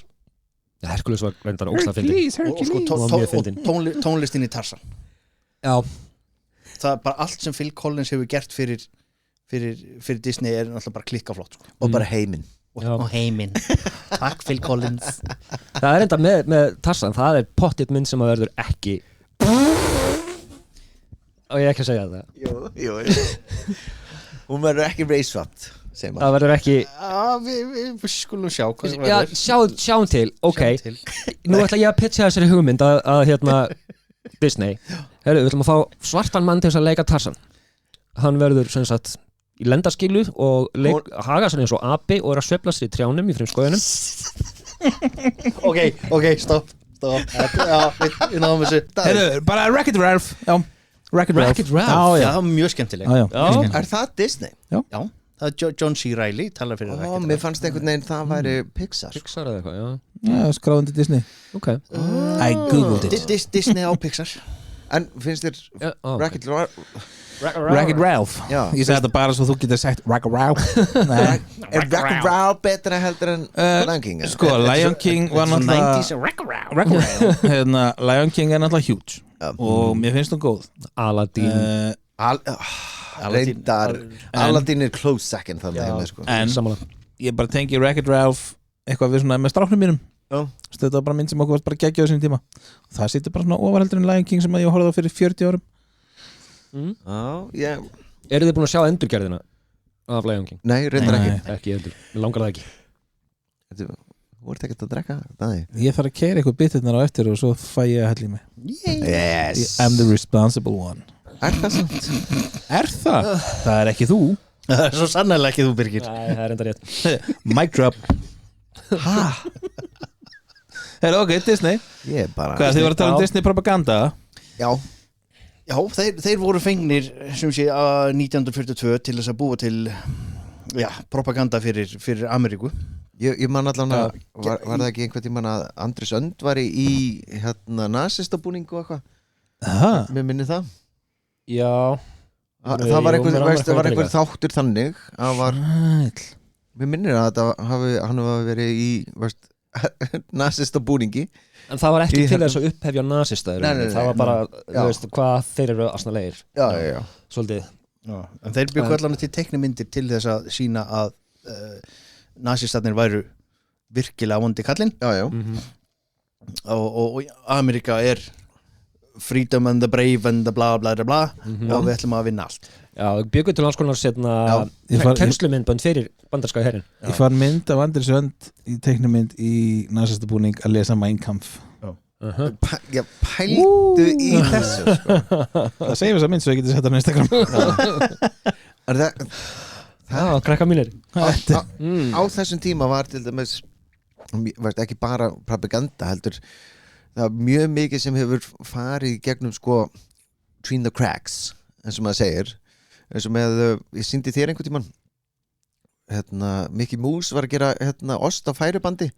Hercules var reyndar ógeðslega fyndin og tónlistin í Tarzan Já Það er bara allt sem Phil Collins hefur gert fyrir Disney er náttúrulega bara klikkaflott sko. og bara heiminn og heiminn Takk Phil Collins Það er enda með Tarzan, það er pottitt mynd sem að verður ekki og ég ekki að segja það Jú Hún verður ekki race-swapped segir maður. Það verður ekki Við skulum sjá hvað Já, sjáum til, ok Nú ætla ég að pitcha þessari hugmynd að hérna Disney Herru, við ætlum að fá svartan mann til þess að leika Tarzan Hann verður sem sagt í lendaskilu og haga sér eins og api og að sveifla sér í trjánum í frumskóðunum Ok, stopp Já, við náðum þessu Heyrðu, bara Wreck-It Ralph Já, Wreck-It Ralph Wreck-It Ralph. Já, já. Það var mjög skemmtileg Já, já. Já, Er það Disney? Já, það er John C. Reilly talar fyrir Ó, mér fannst einhvern veginn það væri Pixar Pixar eða eitthvað, já Já, skráðandi Disney Ok I googled it Disney á Pixar En finnst þér Wreck-It Wreck-It Ralph Já. Ég segi þetta bara svo þú getur sagt Wreck-It Ralph Nei Er Wreck-It Ralph betra heldur en Lion King? Sko, Lion King var náttúrulega 90s Wreck-It Ralph Hérna, Lion King er náttúrulega huge og mér finnst hún góð Aladdin Reyndar Aladdin er close second þannig Já. sko. En Samanlega ég bara tengi Wreck-It Ralph eitthvað við svona með stráknum mínum Já. Þetta var bara mynd sem okkur var bara geggja á þessum tíma Það situr bara svona ofarheldur en Lion King sem að ég horfði á fyrir 40 árum Já, Eru þið búin að sjá endurgerðina af Lion King? nei, reyndar Nei. ekki Ekki endur, mér langar það ekki Þú voru ekkert að drekka það Ég þarf að keyra eitthvað bitirnar á eftir og svo fæ ég að hella í mig Yes I'm the responsible one Er það sant? Er það? Það er ekki þú Það er svo sannlega ekki þú Birgir Nei, það er enda rétt Mic drop Herra, ok, Disney Ég er bara Hvað, þið voru að tala um Já. Disney propaganda? Já, Já, þeir voru fengnir sem sé að 1942 til þess að búa til propaganda fyrir Ameríku ég man allan að var það ekki einhvern tímann að Andris Önd var í hérna nasistabúningu og eitthvað Aha. Mér minni það Já Það var Jú, mér einhver, veist, langar var það einhver líka. þáttur þannig að var, Sæll. mér minnir að þetta hann hafi verið í nasistabúningi En það var ekki Í til hérna- þess að upphefja nasista Nei, nei, Það var bara, Já. þú veist, hvað þeir eru asnalegir Já Svolítið En þeir byggu allan til teiknimyndir til þess að sína að nasistarnir væru virkilega vondi kallinn Já og Ameríka er freedom and the brave and the bla bla bla bla og við ætlum að vinna allt Já, byggur til alls konar setna Ég far- kennslumyndbönd fyrir bandarska herrin Ég fann mynd af Andris Önd í teiknumynd í nasistabúning að lesa Mein Kampf Pældu í þessu sko. Það segir þess að mynd svo ég geti sett á Instagram Er það Já, krakka mínir á þessum tíma var til dæmis ekki bara propaganda heldur það er mjög mikið sem hefur farið í gegnum sko between the cracks eins og maður segir eins og með, ég sýndi þér einhvern tímann Mickey Mouse var að gera ost á færibandi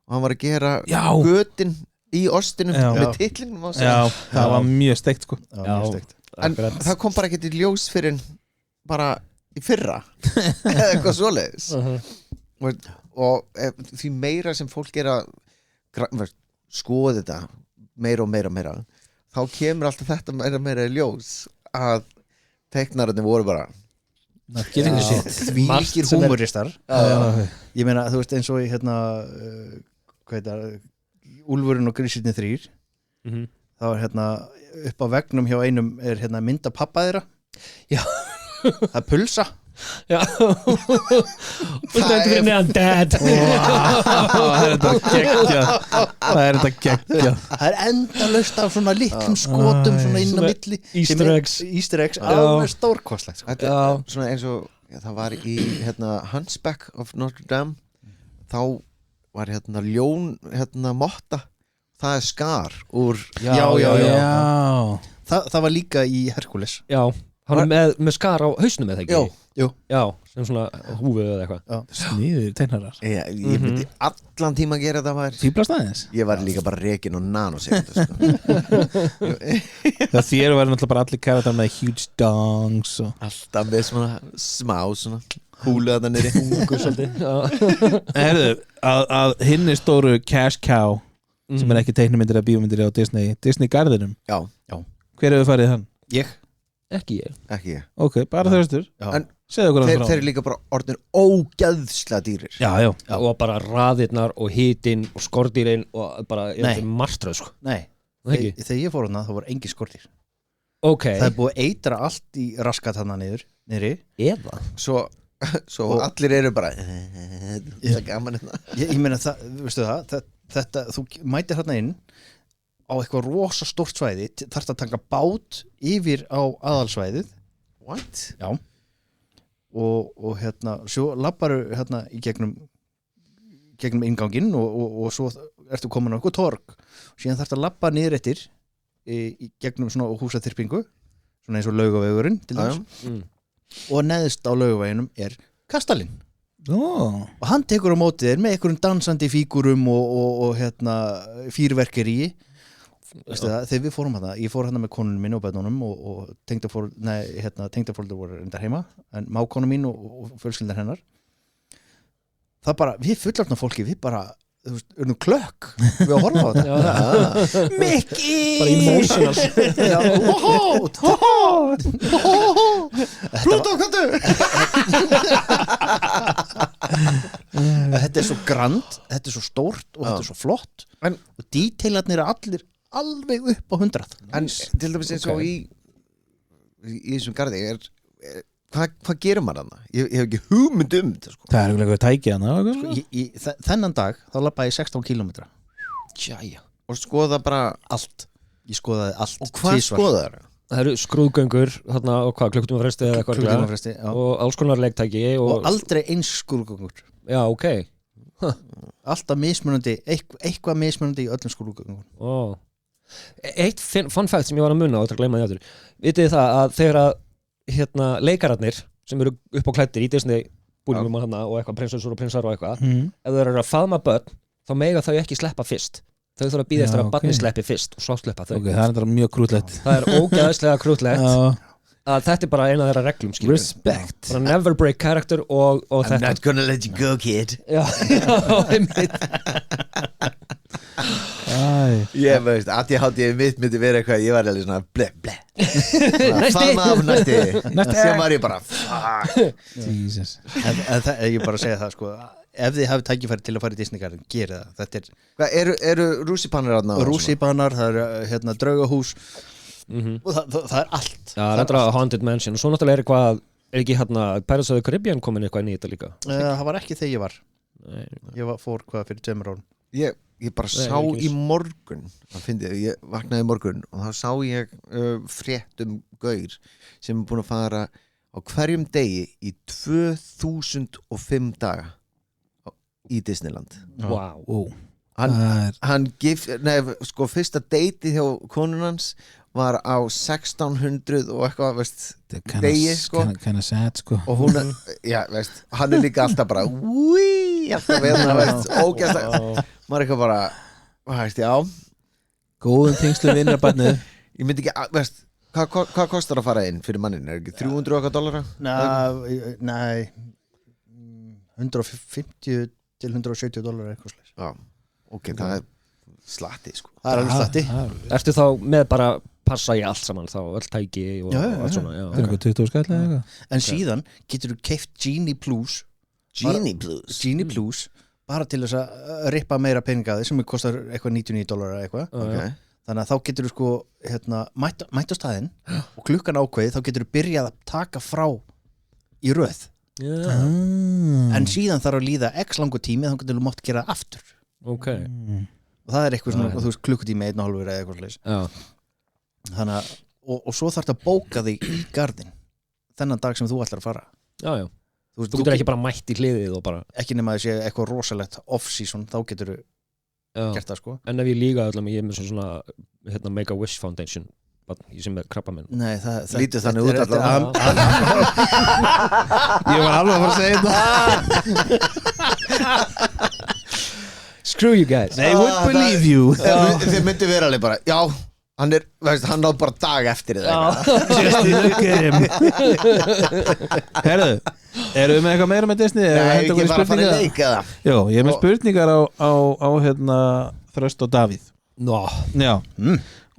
og hann var að gera Já. götin í ostinum Já. með titlinum á sig Já, það var mjög steikt sko mjög steikt. en það kom bara ekki til ljós fyrir bara í fyrra eða eitthvað svoleiðis og því meira sem fólk er að skoða þetta meira og meira þá kemur alltaf þetta meira í ljós að teiknararnir voru bara Giving a shit því líkir húmoristar Já. ég meina þú veist eins og í hvað heitar Úlfurinn og grísirnir 3 þá er upp á veggnum hjá einum er mynda pappa þeirra Já. það er pulsa Já Og stendur fyrir neðan dad Það er þetta geggja Það er þetta geggja það er endalaust af svona litlum skotum svona inn á Svona milli Easter eggs. Easter eggs alveg stórkostlegt sko. þetta er svona eins og það var í Hunchback of Notre Dame þá var ljón motta það er skar úr Já. Já. Það var líka í Herkules Já, hann er með skar á hausnum eða ekki Jú. Já, sem svona húfu eða eitthvað Sniður teiknarar ég myndi allan tíma að gera þetta var Fýblast aðeins ég var líka bara rekin og nanosekundu sko. Það þér væri náttúrulega bara allir karakter með huge dongs og... alltaf með svona smá svona húlu að það niðri Ungur svolítið Herðu, að hinni stóru cash cow sem er ekki teiknumyndir eða bíómyndir á Disney Garðinum já, Hver hefur farið þann? ég Ekki ég ekki ég Ok, bara þaustur en Segðu okkur þeir eru líka bara orðin ógeðslega dýrir Já, Og bara raðirnar og hitinn og skordýrin og bara Nei. martröð sko Nei, Það ekki? þegar ég fór hana þá var engi skortir Ok, Það er búið að eitra allt í raskat hana niðri eða Svo allir eru bara Það er gaman Ég meina það, veistu þetta þú mætir hérna inn á eitthvað rosa stórt svæði þarft að taka bát yfir á aðalsvæðið What? Já og hérna, svo labbaru hérna í gegnum innganginn og svo ertu komin á eitthvað torg síðan þarft að labba niður eftir í gegnum svona húsaþyrpingu svona eins og Laugavegurinn til dæmis og neðst á Laugaveginum er kastalinn og hann tekur á móti þér með einhverjum dansandi fígurum og hérna fýrverkeri þegar við fórum hérna ég fór hérna með konunum minn og bæðunum og tengdafóldur voru reyndar heima en mákonu mín og fjölskyldar hennar það bara, við fullorðna fólki við bara, þú veist, erum klökk við að horfa á þetta Mikki bara emotional Plútó, hvað þetta er svo grand þetta er svo stórt og þetta er svo flott og detailarnir eru allir alveg upp á 100 En til dæmis eins og í þessum garði hvað gerir maður þarna? Ég hef ekki hugmynd þetta sko. Það eitthvað tæki hana Þennan dag þá labbaði ég 16 kilometra Jæja og skoða bara allt ég skoðaði allt Og hvað skoðar? Það eru skrúðgöngur þarna og hvað, klukkutíma fresti eða eitthvað klukkutímafresti og alls konar leiktæki og aldrei eins skrúðgöngur Já, ok alltaf mismunandi eitthvað mismunandi í öllum skrúðgöngum Eitt fun fact sem ég var að munna og þetta gleyma því aftur vitið þið það að þegar að leikararnir sem eru upp á klæddir í Disney búningum og eitthvað prinsessur og prinsar og eitthvað ef þau eru að faðma börn þá mega þau ekki sleppa fyrst þau þurfa að býða eftir að barni sleppi fyrst og svo sleppa þau Það er mjög krútlegt Það er ógeðslega krútlegt að þetta er bara eina þeirra reglum Respect bara never break character og I'm þetta not gonna let you go kid Já, einmitt Ég veist, ADHD mitt myndi vera eitthvað ég var alveg svona ble Fann af næsti sem var ég bara Jesus ég bara segja það sko ef þið hafið tækifæri til að fara í Disney-garðin gerið það þetta er Hvað eru rússipannar þarna? rússipannar, það eru hérna draugahús og það er allt Já, það er Haunted Mansion og svo náttúrulega er eitthvað er ekki hérna Pirates of the Caribbean komin eitthvað inn í þetta líka það var ekki þegar ég var ég fór hvað fyrir 2 árum Ég bara sá í morgun ég vaknaði í morgun og þá sá ég frétt gaur sem er búin að fara á hverjum degi í 2005 daga í Disneyland Wow Hann sko fyrsta deiti hjá konun hans var á 1600 og eitthvað veist, degi sko Kinda sad sko og hún, já veist, hann er líka alltaf bara alltaf veðna veist, ógæslega maður eitthvað bara, veist, já Góðum tengslu vinnarbarnið ég myndi ekki, veist, hvað kostar að fara inn fyrir mannin, er ekki $300? Nei 150 til $170 eitthvað slags Já, ok, það er slatti sko það er alveg slatti Ertu þá með bara passa í allt saman þá öll tæki og allt svona Það er eitthvað 20 skall eða eitthvað en síðan getur þú keypt Genie Plus bara til þess að rippa meira peningaði sem kostar eitthvað $99 eða eitthvað þannig að þá getur þú sko hérna, mætt á staðinn og klukkan ákveði þá getur þú byrjað að taka frá í röð en síðan þarf að líða x langur tími þá getur þú mátt gera það aftur Ok og það er eitthvað svona, þú veist, klukkutími 1,5 eða eitthvað slags þannig að, og svo þarf það að bóka þig í garðin þennan dag sem þú ætlar að fara Já Þú getur ekki bara mætt í hliðið og bara ekki nema að sé eitthvað rosalegt off-season þá getur þú gert það sko En ef ég líka öllum, ég er með svona hérna, Make-A-Wish Foundation ég sem er krabbamenn Nei, það lítið þannig út allavega Ég var alveg að fara að segja þetta Screw you guys They would believe you Þið myndi vera alveg bara, já hann náð bara dag eftir Herðu, erum við með eitthvað meira með Disney? Nei, ekki bara að fara að leika það Jó, ég er með spurningar á hérna Þröst og Davíð Já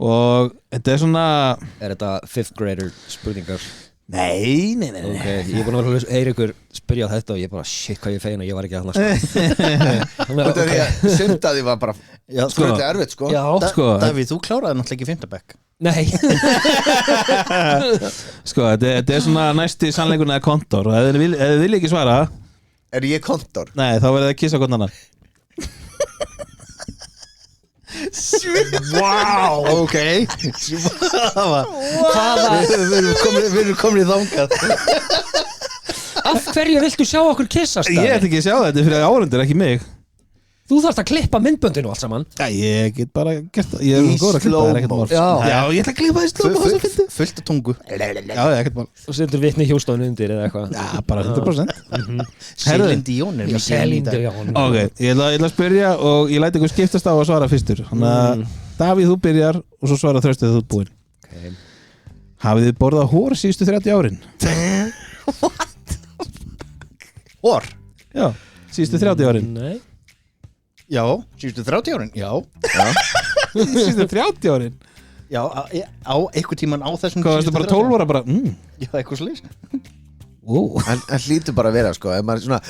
og þetta er svona Er þetta 5th grader spurningar? Nei Ok, ég er búin að vera að heyra ykkur spyrja á þetta og ég bara shit hvað ég feina, ég var ekki að hana Sumt að því var bara skröldið erfitt sko Já, sko Davíð, þú kláraði náttúrulega ekki 5. bekk Nei. Sko, þetta svona næsti sannleikurinn eða kontor og ef þið vilja ekki svara Er ég kontor? nei, þá verður það að kissa hvern annan Wow, ok Við erum komin í þangað Af hverju viltu sjá okkur kissast? Ég ætti ekki að sjá þetta fyrir áhorfendur, ekki mig Þú þarft að klippa myndböndinu allt saman. Já, ég get bara gert það. Ég er góður að klippa það, ekkert mál. Já, ég ætla að klippa það í slóma. Fullt af tungu. Já, ekkert mál. Og setur vitni hjólstofinu undir eða eitthvað. Já, bara 100%. Celine Dion er Celine Dion. Ok, ég ætla að spyrja og ég læti ykkur skiptast á að svara fyrstur. Þannig að Davíð, þú byrjar og svo svara Þrösti þegar þú ert búinn. Okay. Hafið þið borðað hór síðustu 30 árin? Hór? Já, síðustu 30 árin. Nei. Já, síðustu 30 árin? Já. Síðustu 30 árin? Já, á einhver tíman á þessum hvað, varstu bara 12 ára bara Já, eitthvað slís Það hlýtur bara að vera sko ef maður er svona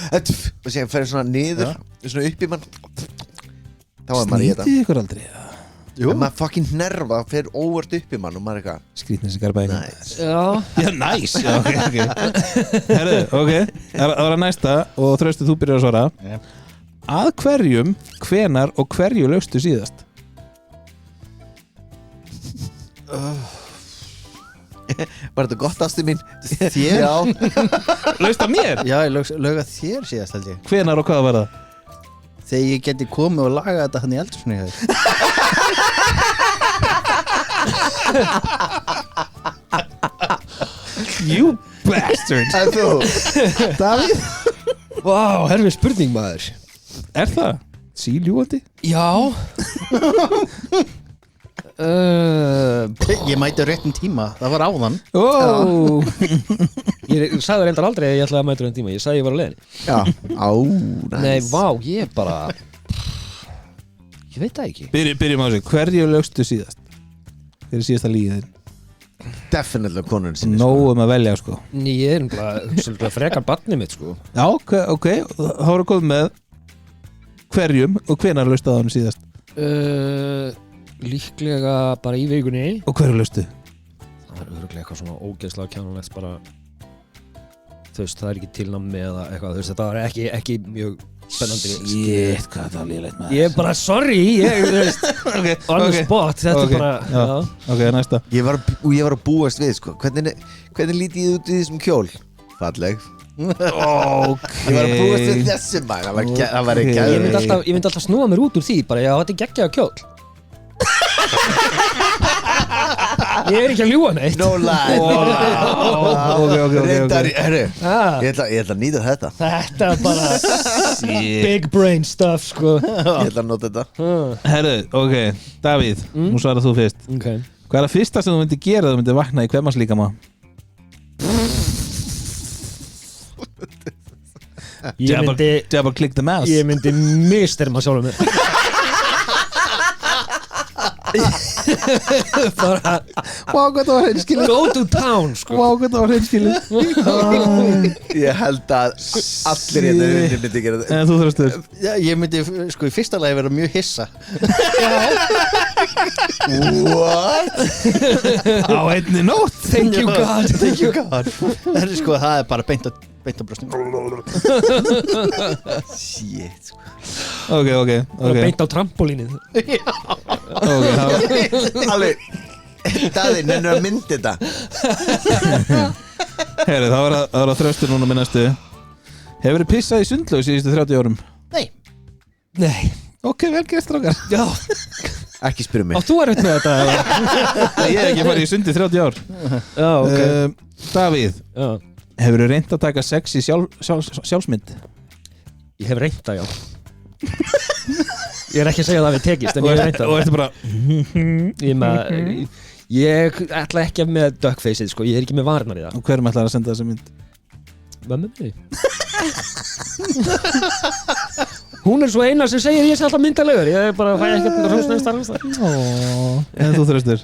og sér fyrir svona niður svona upp í mann þá er maður í þetta Snýtið ykkur aldrei ef maður fucking nerva fyrir óvart upp í mann og maður er eitthvað Skrýtnir sig garba Nice. Já, næs ok Herðu, ok, það var að næsta og Þrösti, þú byrjar að svara Að hverjum, hvenar og hverju laugstu síðast? Var þetta gott ástu mín? Þér? Já Laust af mér? Já, ég lauga þér síðast held ég Hvenar og hvað var það? Þegar ég geti komið og lagað þetta hann í eldursunni hér You bastard En þú? Davíð? Vá, herfið spurning maður. Er það? Síljúandi? Já. Ég mæti á réttum tíma, það var áðan Oh. Ég sagði reyndar aldrei að ég ætlaði að mæta um tíma. Ég sagði ég var á leiðinni. Já Á, næs Nei, vá, ég bara Ég veit það ekki. Byrjum á þessu, hverju laugstu síðast? Fyrir síðasta líðin Definitely konun sinni Nóum að velja sko Ég er bara frekar barnið mitt sko. Já, ok, þá voru komið með hverjum og hvenar laustu það hann síðast? Líklega bara í vikunni. Og hverju laustu? Það er örugglega eitthvað svona ógeðslega kjánulegt bara. Þú veist, það er ekki tilnámi eða eitthvað, þú veist, þetta var ekki mjög spennandi. Shit, hvað það var lélegt maður Ég er bara sorry, þú veist on the spot, þetta er bara já. Ok, næsta Ég var að búast við sko Hvernig lítið ég út í þessum kjól? Falleg Ok Ég var að búast við þessum maður Það var ekki Ég myndi alltaf snúa mér út úr því bara, já, þetta er geggjaða kjól Ég er ekki að ljúga neitt. No lie Ok Reyndar, herru Ah, Ég ætla að nýta þetta Þetta er bara big brain stuff sko. Ég ætla að nota þetta Herru, ok, Davíð, nú svarar þú fyrst Okay. Hvað er það fyrsta sem þú myndir gera þegar þú myndir vakna í kvemanslíkama? Jabba click the mouse Ég myndi misterma sjálfum mér bara Vá, hvað það var hreinskilið go to town sko. Vá, hvað það var hreinskilið Ég held að allir hérna myndi gera þetta En þú Þröstur Já, ég myndi sko í fyrsta lagi vera mjög hissa What? Á einni nótt Thank you God Thank you God Það er sko, það er bara beint á brjóstum Shit sko. Ok beint á trampolínið Alveg Daði, nennur að myndi þetta Herru, það var að Þröstur núna með næstu Hefur þið pissað í sundlaug síðustu 30 árum? Nei Ok, vel gert strákar Já, Ekki spyrja mig og þú er með þetta eða? Ég hef ekki farið í sundi 30 ár Já, ok Davíð, Já. hefur þið reynt að taka sex í sjálfsmynd? Ég hef reynt það, já Ég er ekki að segja það við tekist en ég hef reynt Og það þetta bara Ég ætla ekki með duckfaceið sko. Ég er ekki með varnar í það Og hverjum ætlar að senda þessa mynd? Mömmu mig Hún er svo eina sem segir ég sé alltaf myndalegur Ég er bara að fæ ekkert hrósnæðist En þú Þröstur?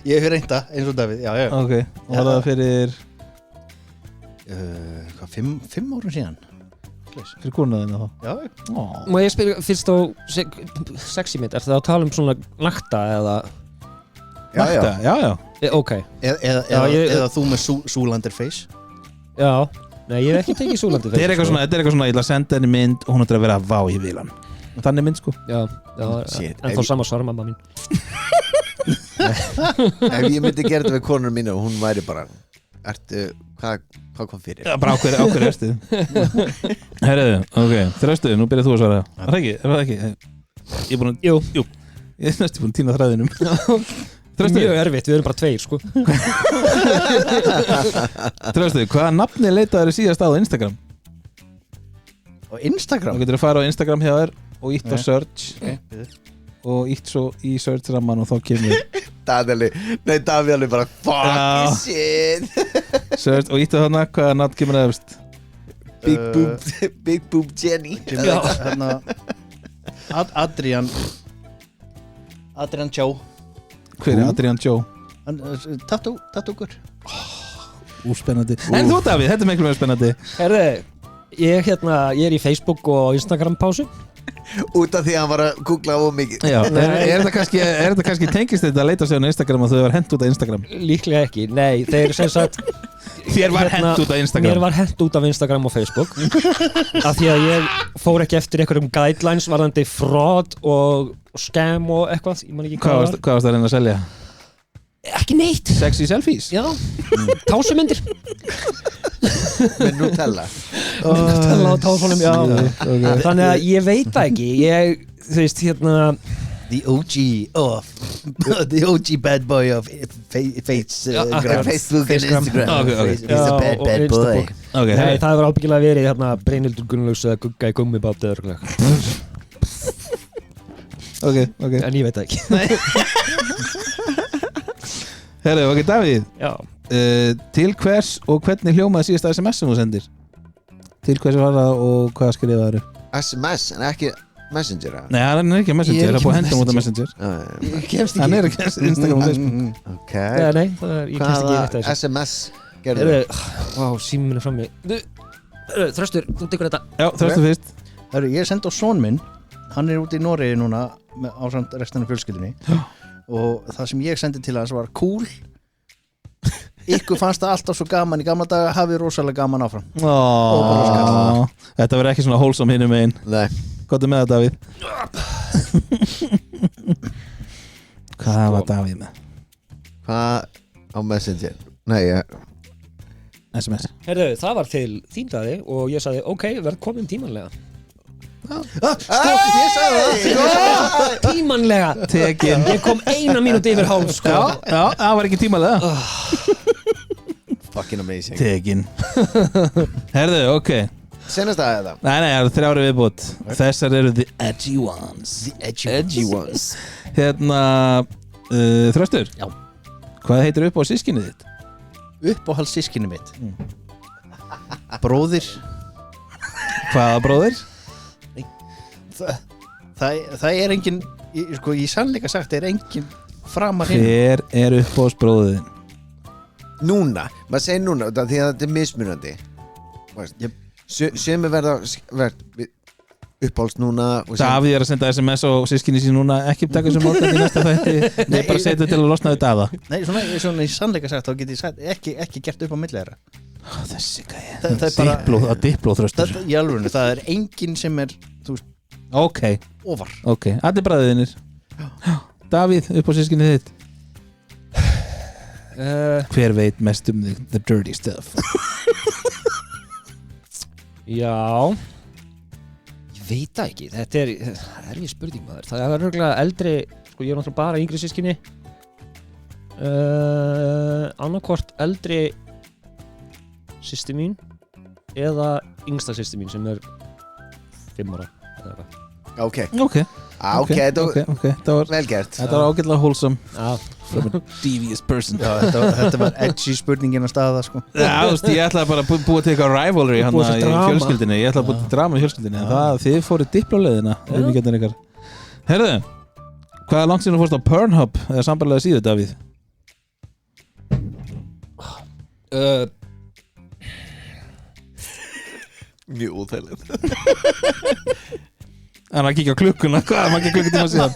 Ég hef reynda eins og Davíð, já Ok, og var það fyrir Hvað, 5 árum síðan Fyrir konaðina þá? Já, Má ég spyrja fyrst á sexy mynd Er það að tala um svona nakta eða Já. Ok, Eða þú með Zoolander face. já. Nei, ég hef ekki tekið Súlandi Þetta er eitthvað svona, ég ætla að senda henni mynd og hún ætla að vera vá í vilan. Þannig mynd sko. Já, Shit, en þá sama svar mamma mín. Ef ég myndi gera þetta við konur mínu og hún væri bara hvað kom fyrir? Já, bara ákveður erstu. Herriðu, ok, Þröstu, nú byrjar þú að svara. Er það ekki? Ég er búin að, jú. Ég er næstu búin að týna þræðinum. Mjög erfitt, við erum bara 2 sko. Þröstu, hvaða nafni leitaður síðast á Instagram? Á Instagram? Þú getur að fara á Instagram hjá þér og ítt á search og ítt svo í search ramman og þá kemur Davíð bara fuck shit search og ítt á þarna, hvaða nafn kemur aðeins? Big Boob Jenny Hérna Adrian Joe. Hver er Adrian Joe? Tattúkur. Spennandi. En þú Davíð, þetta er miklu mjög spennandi. Herðu, ég er í Facebook og Instagram pásu. Út af því að hann var að googla of mikið. Já, er þetta kannski tengist þetta að leita sig á Instagram og þau var hent út af Instagram? Líklega ekki, nei, þeir sem sagt Þér var hent út af Instagram? Mér var hent út af Instagram og Facebook af því að ég fór ekki eftir einhverjum guidelines varðandi fraud og scam og eitthvað, ég man ekki Hvað varst það að reyna að selja? Ekki neitt. Sexy selfies? Já, tásumindir Með Nutella Nutella og tásunum, já Okay. Þannig að ég veit það ekki þú veist, The OG bad boy of Facebook and Instagram Okay. He's a bad boy Okay. Nei, það hefur ábyggilega verið Brynhildur Gunnlaugs eða Gugga í gummibát eða eitthvað. Ok. En ég veit það ekki. Herru, ok, Davíð. Já. Til hvers og hvernig hljómaði síðasta SMS sem þú sendir? Til hvers var það og hvað skrifaðu? SMS, en ekki Messenger Nei, hann er ekki Messenger, það er búið að henda út af Messenger. Ég kemst ekki. Hann er ekki Instagram og Facebook. Ok. Nei, ég kemst ekki í þetta þessu. SMS gerðu Vá, síminn er frammi. Þröstur, þú tekur þetta. Já, Þröstur fyrst. Ég sendi á son minn. Hann er úti í Noregi núna ásamt restan af fjölskyldunni. Og það sem ég sendi til hans var cool. Ykkur fannst það alltaf svo gaman í gamla daga, hafið rosalega gaman áfram. Þetta verður ekki svona wholesome hinum megin. Nei. Hvað er með það, Davíð? Hvað var Davíð með? Hvað á Messenger? Nei, SMS. Herðu, það var til þín daði og ég sagði, ok, verð komin tímanlega. ég sagði það Tímanlega. Tekin. Ég kom 1 mínúti yfir hálf, sko. Já, það var ekki tímalega. Fucking amazing Tekin. Herðu, ok. Senast að það Nei, það eru 3 viðbútt. Þessar eru the edgy ones. Edgy ones Hérna, Þröstur. Já. Hvað heitir upp á systkinið þitt? Uppáhalds systkini mitt Bróðir. Hvaða bróðir? Það er engin sko, í sannleika sagt er engin framar hinn. Hver er uppáhalds bróðin? Núna, maður segir núna því að þetta er mismunandi Sumi verða uppáhalds núna Davíð er að senda SMS á sískinni sín núna. Ekki taka þessu móta í næsta þætti. Nei, bara setja til að losna við Daða. Nei, svona í sannleika sagt þá get ég sagt, ekki gert upp á milli þeirra. Þessi gæði. Það er bara Dipló Þröstur. í alvörinu, það er enginn sem er þú veist, Ok, ofar. allir bræðinir. Davíð, upp á sískinni þitt. Hver veit mest um þig? The dirty stuff. Já. Ég veit það ekki. Þetta er erfið spurning, maður. Það er örgulega eldri, sko ég er náttúrulega bara yngri systkini. Annarkvort eldri systir mín eða yngsta systir mín sem er 5 ára eða eitthvað. Ok, Það var vel gert Þetta var ágætlega wholesome. Já. From a devious person. Já, þetta var edgy spurningin að staða sko. Já, þú veist, ég ætlaði bara að búa til eitthvað rivalry hann Búa til í drama. fjölskyldinni. Ég ætlaði að búa til drama í fjölskyldinni. En það, þið fóruð diplóleiðina. Herðu, hvað er langt síðan þú fórst á Pornhub eða sambarlega síðu, Davíð? Mjög úþægilegt Hann að kíkja á klukkuna, hvað er maður klukkutíma síðan?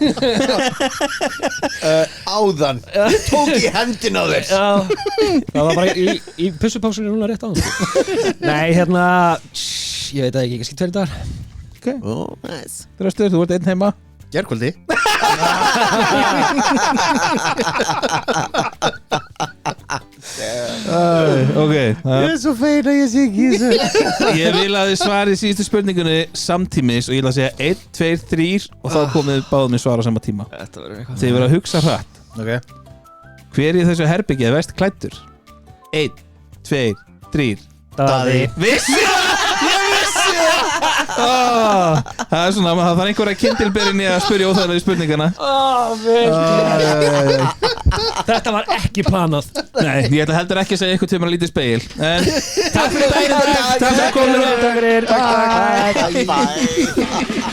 Áðan, ég tók í hendin á þér. Já, það var bara í pussupásunni núna rétt á hann Nei, hérna ég veit það ekki, kannski 2 dagar Nice. Þröstur, þú ert einn heima Gærkvöldi Ok, Ég svo feit að ég sé ekki þessu. ég vil að þið svarið síðustu spurningunni samtímis og ég vil að segja 1, 2, 3 og þá komið báðum við svara á sama tíma. Þetta verður eitthvað Þið verður að hugsa hratt. Ok Hver í þessu herbyggið er verst klæddur? 1, 2, 3 Daði Vissi það! Ég vissi það! Það er svona, það þarf einhverja kindilberinni að spyrja óþægilega spurningana. Þetta var ekki planað Nei, ég ætla heldur ekki að segja eitthvað tíma lítið speil. En takk fyrir daginn, takk fyrir komin. Takk fyrir Bye.